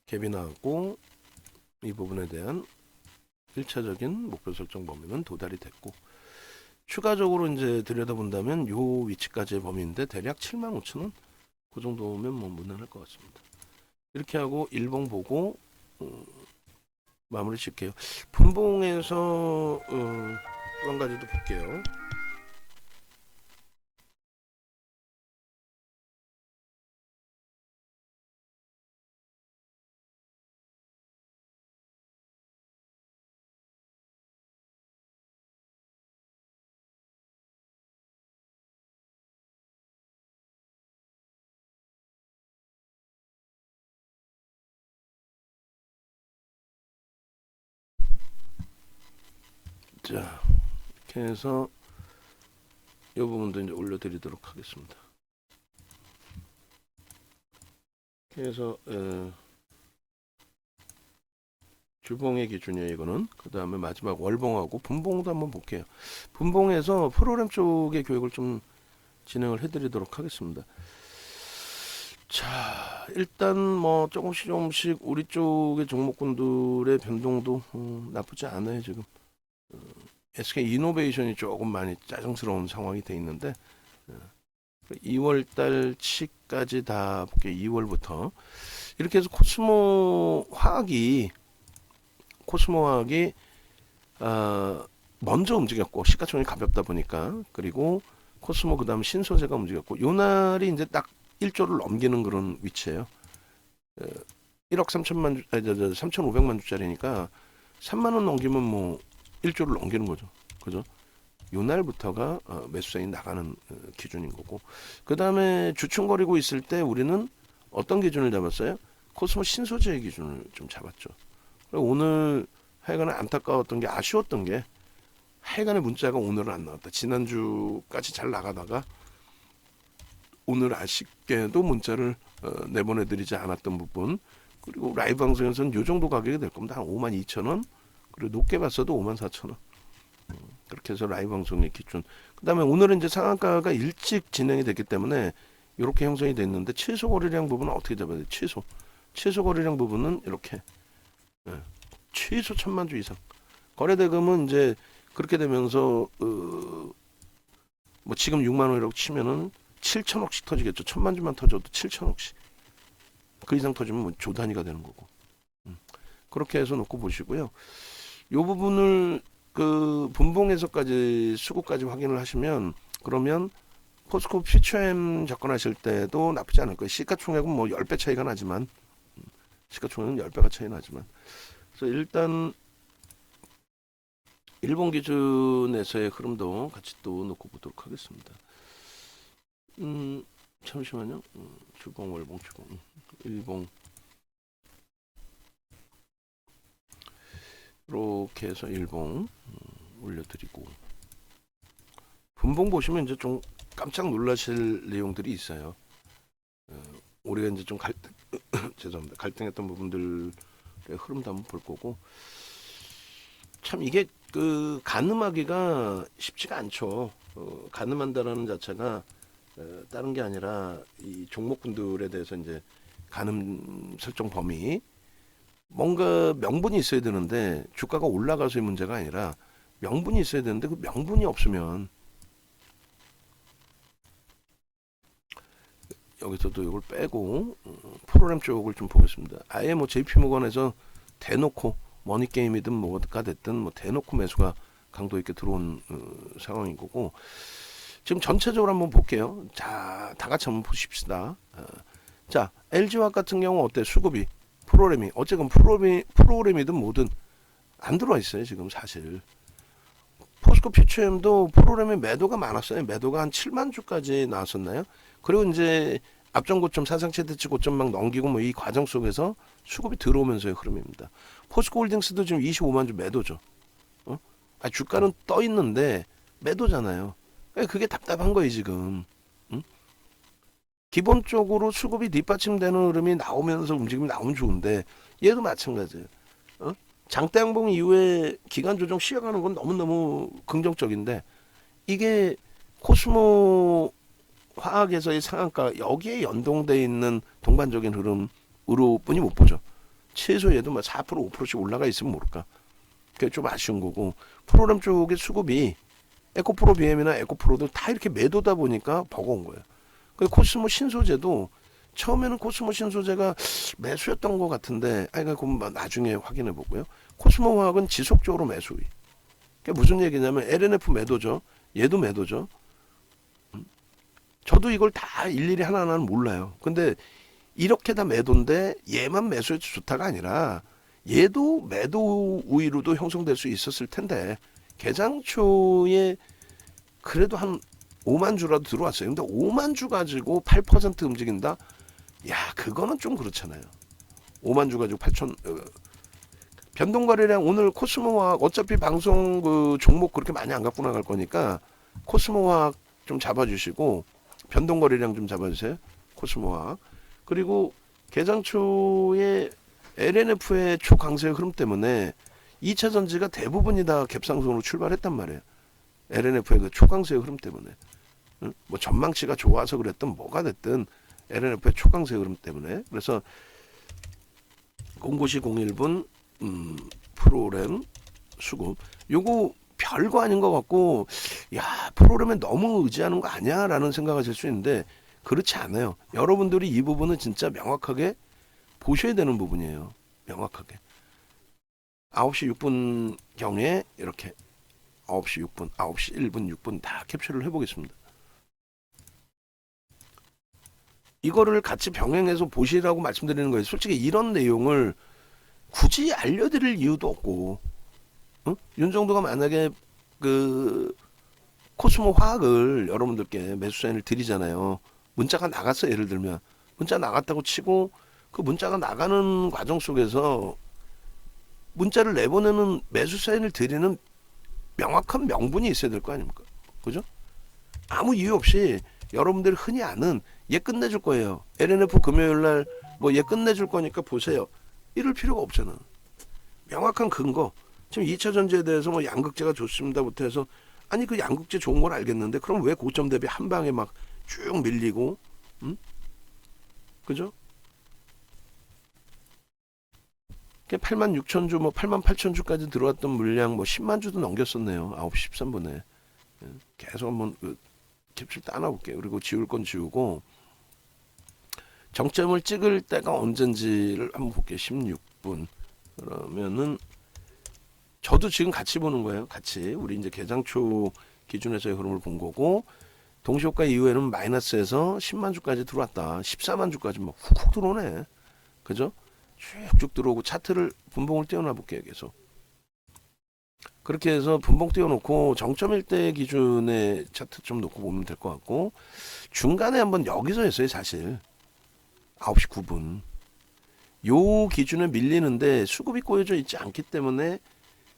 A: 갭이 나왔고 이 부분에 대한 1차적인 목표 설정 범위는 도달이 됐고 추가적으로 이제 들여다본다면 요 위치까지의 범위인데 대략 75,000원 그 정도면 뭐 무난할 것 같습니다. 이렇게 하고 일봉 보고 마무리 칠게요. 분봉에서 또 한 가지도 볼게요. 자, 이렇게 해서 이 부분도 이제 올려드리도록 하겠습니다. 이렇게 해서 주봉의 기준이에요, 이거는. 그 다음에 마지막 월봉하고 분봉도 한번 볼게요. 분봉에서 프로그램 쪽의 교육을 좀 진행을 해드리도록 하겠습니다. 자, 일단 뭐 조금씩 우리 쪽의 종목군들의 변동도 나쁘지 않아요, 지금. SK 이노베이션이 조금 많이 짜증스러운 상황이 돼 있는데 2월달 치까지 다 볼게요. 2월부터 이렇게 해서 코스모 화학이 먼저 움직였고 시가총액이 가볍다 보니까 그리고 코스모 그 다음 신소재가 움직였고 요 날이 이제 딱 1조를 넘기는 그런 위치예요. 1억 3천만 3,500만 주짜리니까 3만 원 넘기면 뭐 1조를 넘기는 거죠. 그죠? 요 날부터가 매수세이 나가는 기준인 거고 그 다음에 주춤거리고 있을 때 우리는 어떤 기준을 잡았어요? 코스모 신소재의 기준을 좀 잡았죠. 오늘 하여간에 안타까웠던 게 아쉬웠던 게 하여간에 문자가 오늘은 안 나왔다. 지난주까지 잘 나가다가 오늘 아쉽게도 문자를 내보내드리지 않았던 부분 그리고 라이브 방송에서는 요 정도 가격이 될 겁니다. 한 52,000원 그리고 높게 봤어도 54,000원 그렇게 해서 라이브 방송의 기준 그 다음에 오늘은 이제 상한가가 일찍 진행이 됐기 때문에 이렇게 형성이 됐는데 최소 거래량 부분은 어떻게 잡아야 돼요? 최소 거래량 부분은 이렇게 최소 1,000만 주 이상 거래대금은 이제 그렇게 되면서 뭐 지금 6만 원이라고 치면은 7천억씩 터지겠죠. 1,000만 주만 터져도 7천억씩 그 이상 터지면 뭐 조 단위가 되는 거고 그렇게 해서 놓고 보시고요. 이 부분을 그 분봉에서까지 수급까지 확인을 하시면 그러면 포스코 퓨처엠 접근하실 때도 나쁘지 않을 거예요. 시가총액은 뭐 10배 차이가 나지만 시가총액은 10배가 차이 나지만 그래서 일단 일본 기준에서의 흐름도 같이 또 놓고 보도록 하겠습니다. 잠시만요. 주봉, 월봉, 주봉, 일봉 이렇게 해서 일봉 올려드리고 분봉 보시면 이제 좀 깜짝 놀라실 내용들이 있어요. 우리가 이제 좀 죄송합니다. 갈등했던 부분들의 흐름도 한번 볼 거고 참 이게 그 가늠하기가 쉽지가 않죠. 가늠한다라는 자체가 다른 게 아니라 이 종목군들에 대해서 이제 가늠 설정 범위 뭔가 명분이 있어야 되는데 주가가 올라가서의 문제가 아니라 명분이 있어야 되는데 그 명분이 없으면 여기서도 이걸 빼고 프로그램 쪽을 좀 보겠습니다. 아예 뭐 JP모건에서 대놓고 머니게임이든 뭐가 됐든 뭐 대놓고 매수가 강도 있게 들어온 상황인 거고 지금 전체적으로 한번 볼게요. 자, 다 같이 한번 보십시다. 자, LG화학 같은 경우 어때? 수급이 프로그램이 어쨌든 프로그램이든 뭐든 안 들어와 있어요. 지금 사실 포스코 퓨처엠도 프로그램에 매도가 많았어요. 매도가 한 7만 주까지 나왔었나요? 그리고 이제 앞전 고점 사상 최대치 고점 막 넘기고 뭐 이 과정 속에서 수급이 들어오면서의 흐름입니다. 포스코홀딩스도 지금 25만 주 매도죠. 주가는 떠 있는데 매도잖아요. 그게 답답한 거예요 지금. 기본적으로 수급이 뒷받침되는 흐름이 나오면서 움직임이 나오면 좋은데 얘도 마찬가지예요. 장대 양봉 이후에 기간 조정 시작하는 건 너무너무 긍정적인데 이게 코스모 화학에서의 상한가 여기에 연동돼 있는 동반적인 흐름으로 뿐이 못 보죠. 최소 얘도 뭐 4% 5%씩 올라가 있으면 모를까. 그게 좀 아쉬운 거고 프로그램 쪽의 수급이 에코프로 BM이나 에코프로도 다 이렇게 매도다 보니까 버거운 거예요. 그 코스모 신소재도 처음에는 코스모 신소재가 매수였던 것 같은데 그건 나중에 확인해 보고요. 코스모 화학은 지속적으로 매수위. 그게 무슨 얘기냐면 LNF 매도죠. 얘도 매도죠. 저도 이걸 다 일일이 하나하나는 몰라요. 근데 이렇게 다 매도인데 얘만 매수해도 좋다가 아니라 얘도 매도 우위로도 형성될 수 있었을 텐데 개장 초에 그래도 한 5만 주라도 들어왔어요. 근데 5만 주 가지고 8% 움직인다? 야, 그거는 좀 그렇잖아요. 5만 주 가지고 8천 변동거래량 오늘 코스모화학 어차피 방송 그 종목 그렇게 많이 안 갖고 나갈 거니까 코스모화학 좀 잡아주시고 변동거래량 좀 잡아주세요. 코스모화학 그리고 개장 초에 LNF의 초강세의 흐름 때문에 2차 전지가 대부분이 다 갭상승으로 출발했단 말이에요. LNF의 그 초강세의 흐름 때문에 뭐 전망치가 좋아서 그랬든 뭐가 됐든 LNF의 초강세 흐름 때문에 그래서 09시 01분 프로그램 수급 요거 별거 아닌 것 같고 야 프로그램에 너무 의지하는 거 아니야 라는 생각하실 수 있는데 그렇지 않아요. 여러분들이 이 부분은 진짜 명확하게 보셔야 되는 부분이에요. 명확하게 9시 6분 경에 이렇게 9시 6분 9시 1분 6분 다 캡처를 해보겠습니다. 이거를 같이 병행해서 보시라고 말씀드리는 거예요. 솔직히 이런 내용을 굳이 알려드릴 이유도 없고 윤정도가 만약에 그 코스모 화학을 여러분들께 매수 사인을 드리잖아요. 문자가 나갔어 예를 들면 문자 나갔다고 치고 그 문자가 나가는 과정 속에서 문자를 내보내는 매수 사인을 드리는 명확한 명분이 있어야 될 거 아닙니까? 그죠? 아무 이유 없이 여러분들이 흔히 아는 얘 끝내줄 거예요. LNF 금요일날 뭐 얘 끝내줄 거니까 보세요. 이럴 필요가 없잖아. 명확한 근거. 지금 2차 전지에 대해서 뭐 양극재가 좋습니다부터 해서 아니 그 양극재 좋은 걸 알겠는데 그럼 왜 고점 대비 한 방에 막 쭉 밀리고 그죠? 86,000주 뭐 88,000주까지 들어왔던 물량 뭐 10만 주도 넘겼었네요. 9시 13분에. 계속 한번 캡슐 따놔볼게요. 그리고 지울 건 지우고 정점을 찍을 때가 언젠지를 한번 볼게요. 16분. 그러면은 저도 지금 같이 보는 거예요. 같이 우리 이제 개장초 기준에서의 흐름을 본 거고 동시효과 이후에는 마이너스에서 10만 주까지 들어왔다. 14만 주까지 막 훅훅 들어오네. 그죠? 쭉쭉 들어오고 차트를 분봉을 띄워놔 볼게요. 계속. 그렇게 해서 분봉 띄워놓고 정점일 때 기준의 차트 좀 놓고 보면 될 것 같고, 중간에 한번 여기서 했어요 사실. 9시 9분 요 기준에 밀리는데 수급이 꼬여져 있지 않기 때문에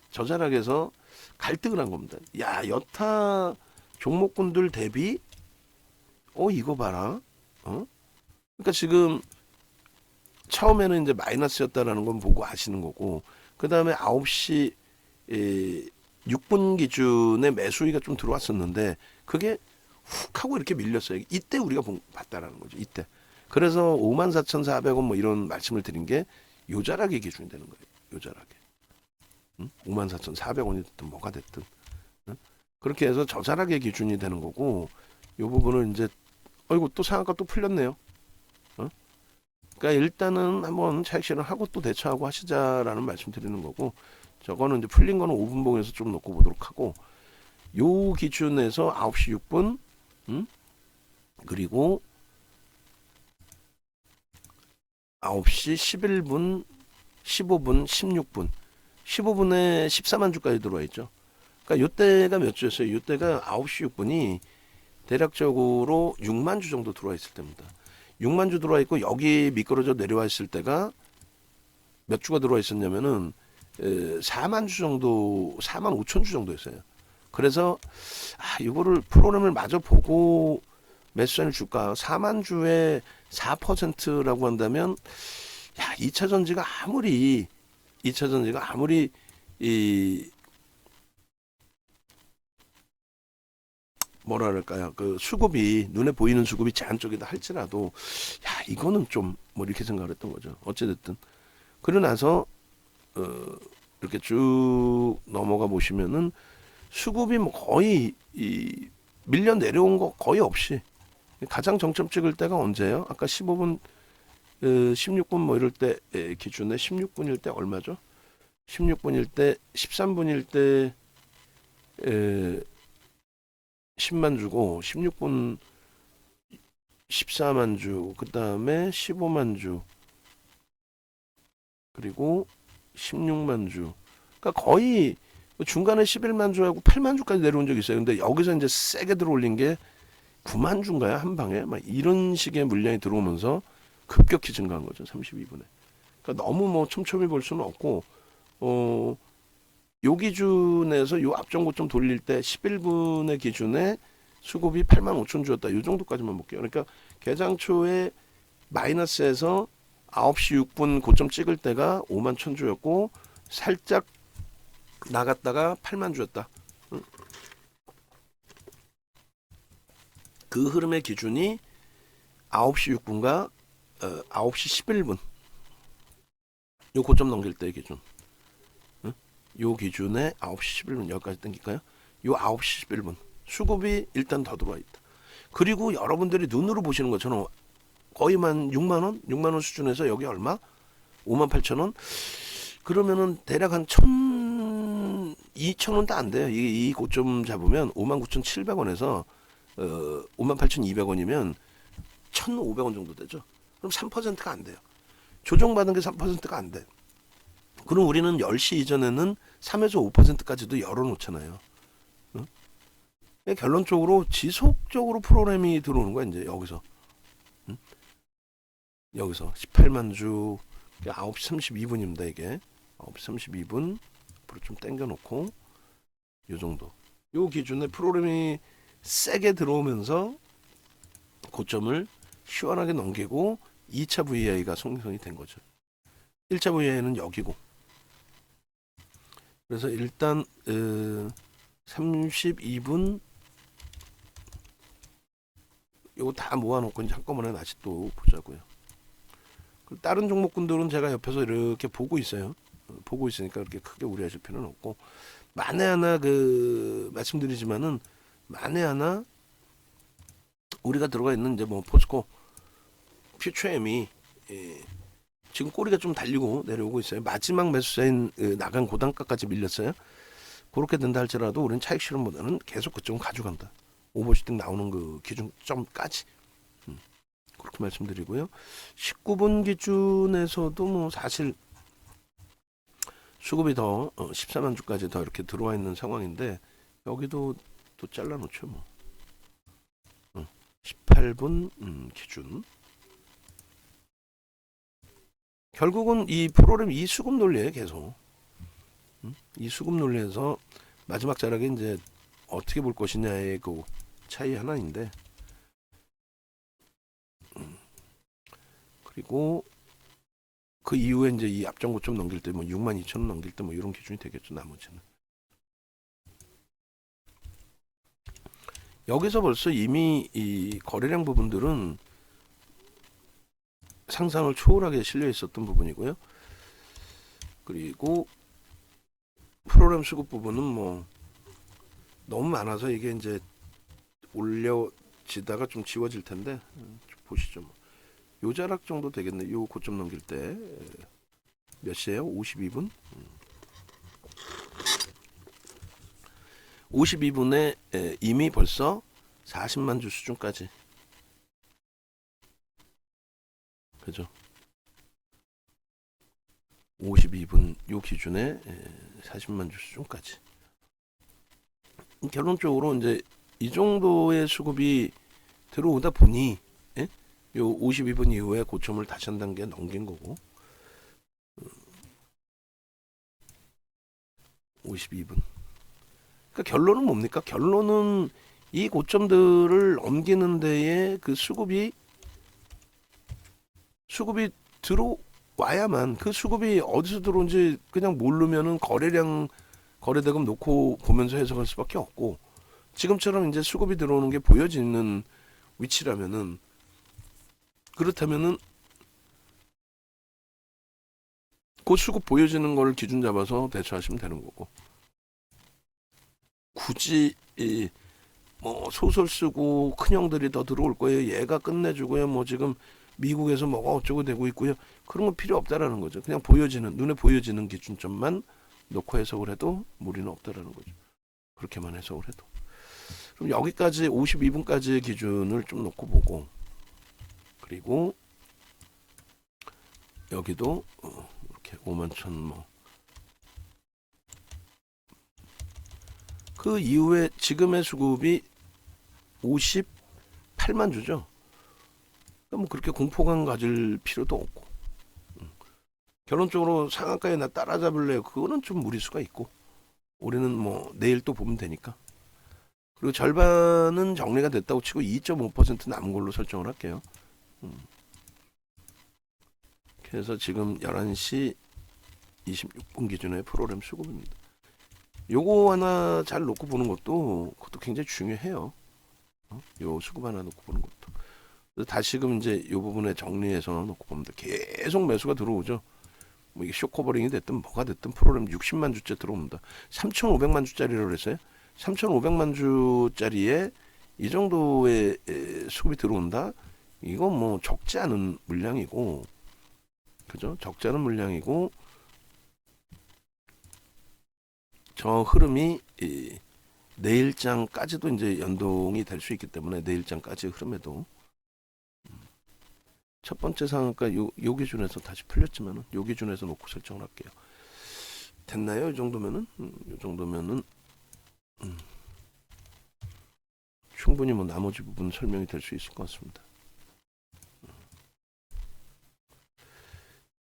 A: 저 자락에서 갈등을 한 겁니다. 야, 여타 종목군들 대비 이거 봐라. 그러니까 지금 처음에는 이제 마이너스였다라는 건 보고 아시는 거고, 그 다음에 9시 6분 기준에 매수위가 좀 들어왔었는데 그게 훅 하고 이렇게 밀렸어요. 이때 우리가 봤다라는 거죠. 이때. 그래서 54,400원 뭐 이런 말씀을 드린 게 요 자락이 기준이 되는 거예요. 요 자락에. 54,400원이 됐든 뭐가 됐든. 그렇게 해서 저 자락의 기준이 되는 거고, 요 부분을 이제 어이구 또 상한가 또 풀렸네요. 그러니까 일단은 한번 차익 실현하고 또 대처하고 하시자라는 말씀 드리는 거고, 저거는 이제 풀린 거는 5분봉에서 좀 놓고 보도록 하고, 요 기준에서 9시 6분 그리고 9시 11분 15분 16분 15분에 14만 주까지 들어와 있죠. 그러니까 요때가 몇 주였어요? 요때가 9시 6분이 대략적으로 6만 주 정도 들어와 있을 때입니다. 6만 주 들어와 있고 여기 미끄러져 내려와 있을 때가 몇 주가 들어와 있었냐면은 4만 주 정도, 4만 5천 주 정도였어요. 그래서 이거를 프로그램을 마저 보고 매수잔을 줄까? 4만 주에 4%라고 한다면 2차 전지가 아무리 이 뭐라 그럴까요? 그 수급이 눈에 보이는 수급이 제한적이다 할지라도 이거는 좀 뭐 이렇게 생각을 했던 거죠. 어찌됐든 그러고 나서 이렇게 쭉 넘어가 보시면은 수급이 뭐 거의 밀려 내려온 거 거의 없이 가장 정점 찍을 때가 언제예요? 아까 15분 16분 뭐 이럴 때 기준에 16분일 때 얼마죠? 16분일 때 13분일 때 10만 주고 16분 14만 주, 그 다음에 15만 주, 그리고 16만 주. 그러니까 거의 중간에 11만 주하고 8만 주까지 내려온 적이 있어요. 근데 여기서 이제 세게 들어올린 게 9만 주인가요? 한 방에? 막 이런 식의 물량이 들어오면서 급격히 증가한 거죠. 32분에. 그러니까 너무 뭐 촘촘히 볼 수는 없고, 요 기준에서 요 앞전 고점 돌릴 때 11분의 기준에 수급이 8만 5천 주였다. 요 정도까지만 볼게요. 그러니까 개장 초에 마이너스에서 9시 6분 고점 찍을 때가 5만 1천 주였고 살짝 나갔다가 8만 주였다. 그 흐름의 기준이 9시 6분과 9시 11분 요 고점 넘길 때의 기준. 요 기준에 9시 11분 여기까지 당길까요? 요 9시 11분 수급이 일단 더 들어와 있다. 그리고 여러분들이 눈으로 보시는 것처럼 거의 만 6만 원? 6만 원 수준에서 여기 얼마? 5만 8천 원? 그러면은 대략 한 2천 원도 안 돼요. 이 고점 잡으면 5만 9,700원에서 5만 8,200원이면 1,500원 정도 되죠. 그럼 3%가 안 돼요. 조정받은 게 3%가 안 돼. 그럼 우리는 10시 이전에는 3에서 5%까지도 열어놓잖아요. 응? 결론적으로 지속적으로 프로그램이 들어오는 거야 이제 여기서. 응? 여기서 18만 주 9시 32분입니다 이게. 9시 32분 앞으로 좀 당겨놓고 요 정도. 요 기준에 프로그램이 세게 들어오면서 고점을 시원하게 넘기고 2차 VI가 성공이 된 거죠. 1차 VI는 여기고. 그래서 일단 32분 요거 다 모아놓고 이제 한꺼번에 다시 또 보자고요. 다른 종목군들은 제가 옆에서 이렇게 보고 있어요. 보고 있으니까 그렇게 크게 우려하실 필요는 없고, 만에 하나 말씀드리지만은 만에 하나 우리가 들어가 있는 이제 뭐 포스코 퓨처엠이 지금 꼬리가 좀 달리고 내려오고 있어요. 마지막 매수세인 나간 고단가까지 밀렸어요. 그렇게 된다 할지라도 우리는 차익 실현보다는 계속 그쪽은 가져간다. 오버슈팅 나오는 그 기준점까지. 그렇게 말씀드리고요. 19분 기준에서도 뭐 사실 수급이 더 14만 주까지 더 이렇게 들어와 있는 상황인데 여기도 또 잘라 놓죠 뭐. 18분 기준. 결국은 이 프로그램 이 수급 논리에 계속 이 수급 논리에서 마지막 자락에 이제 어떻게 볼 것이냐의 그 차이 하나인데, 그리고 그 이후에 이제 이 앞전 고점 넘길 때 뭐 62,000원 넘길 때 뭐 이런 기준이 되겠죠. 나머지는 여기서 벌써 이미 이 거래량 부분들은 상상을 초월하게 실려 있었던 부분이고요. 그리고 프로그램 수급 부분은 뭐 너무 많아서 이게 이제 올려지다가 좀 지워질 텐데 좀 보시죠. 뭐. 요 자락 정도 되겠네. 요 고점 넘길 때 몇 시에요? 52분? 52분에 이미 벌써 40만 주 수준까지, 그죠? 52분 요 기준에 40만 주 수준까지. 결론적으로 이제 이 정도의 수급이 들어오다 보니 요 52분 이후에 고점을 다시 한 단계 넘긴 거고, 52분. 그러니까 결론은 뭡니까? 결론은 이 고점들을 넘기는 데에 그 수급이 들어와야만, 그 수급이 어디서 들어온지 그냥 모르면은 거래대금 놓고 보면서 해석할 수밖에 없고, 지금처럼 이제 수급이 들어오는 게 보여지는 위치라면은, 그렇다면은 그 수급 보여지는 걸 기준 잡아서 대처하시면 되는 거고, 굳이 뭐 소설 쓰고 큰 형들이 더 들어올 거예요, 얘가 끝내주고요, 뭐 지금 미국에서 뭐가 어쩌고 되고 있고요, 그런 건 필요 없다라는 거죠. 그냥 보여지는, 눈에 보여지는 기준점만 놓고 해석을 해도 무리는 없다라는 거죠. 그렇게만 해석을 해도. 그럼 여기까지 52분까지의 기준을 좀 놓고 보고, 그리고 여기도 이렇게 51,000 뭐, 그 이후에 지금의 수급이 58만 주죠. 그러니까 뭐 그렇게 공포감 가질 필요도 없고, 결론적으로 상한가에 나 따라잡을래요, 그거는 좀 무리수가 있고, 우리는 뭐 내일 또 보면 되니까. 그리고 절반은 정리가 됐다고 치고 2.5% 남은 걸로 설정을 할게요. 그래서 지금 11시 26분 기준의 프로그램 수급입니다. 요거 하나 잘 놓고 보는 그것도 굉장히 중요해요. 요 수급 하나 놓고 보는 것도. 다시금 이제 요 부분에 정리해서 놓고 보면 계속 매수가 들어오죠. 뭐 이게 쇼커버링이 됐든 뭐가 됐든 프로그램 60만 주째 들어옵니다. 3,500만 주짜리라고 그랬어요. 3,500만 주짜리에 이 정도의 수급이 들어온다? 이건 뭐 적지 않은 물량이고, 그죠? 적지 않은 물량이고, 저 흐름이 내일장까지도 이제 연동이 될 수 있기 때문에, 내일장까지 흐름에도 첫 번째 상한가 요 기준에서 다시 풀렸지만은 요 기준에서 놓고 설정을 할게요. 됐나요? 이 정도면은 이 정도면은 충분히 뭐 나머지 부분 설명이 될 수 있을 것 같습니다.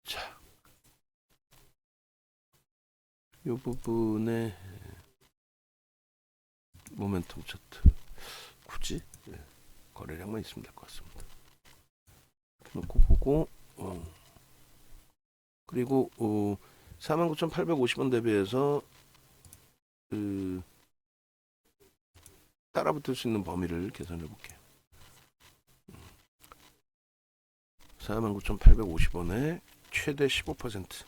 A: 자, 이 부분에 모멘텀 차트 굳이 거래량만 있으면 될 것 같습니다. 놓고 보고, 그리고 49,850원 대비해서 따라붙을 수 있는 범위를 계산해 볼게요. 49,850원에 최대 15%,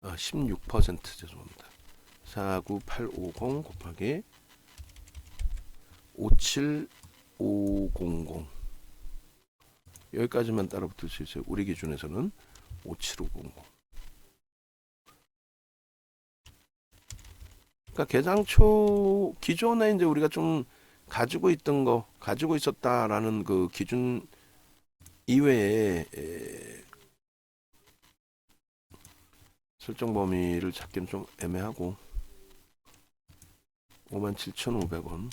A: 16% 죄송합니다. 49850 곱하기 57500, 여기까지만 따라붙을 수 있어요. 우리 기준에서는 57500. 그러니까 개장초 기존에 이제 우리가 좀 가지고 있었다라는 그 기준 이외에 설정 범위를 찾기는 좀 애매하고 57,500원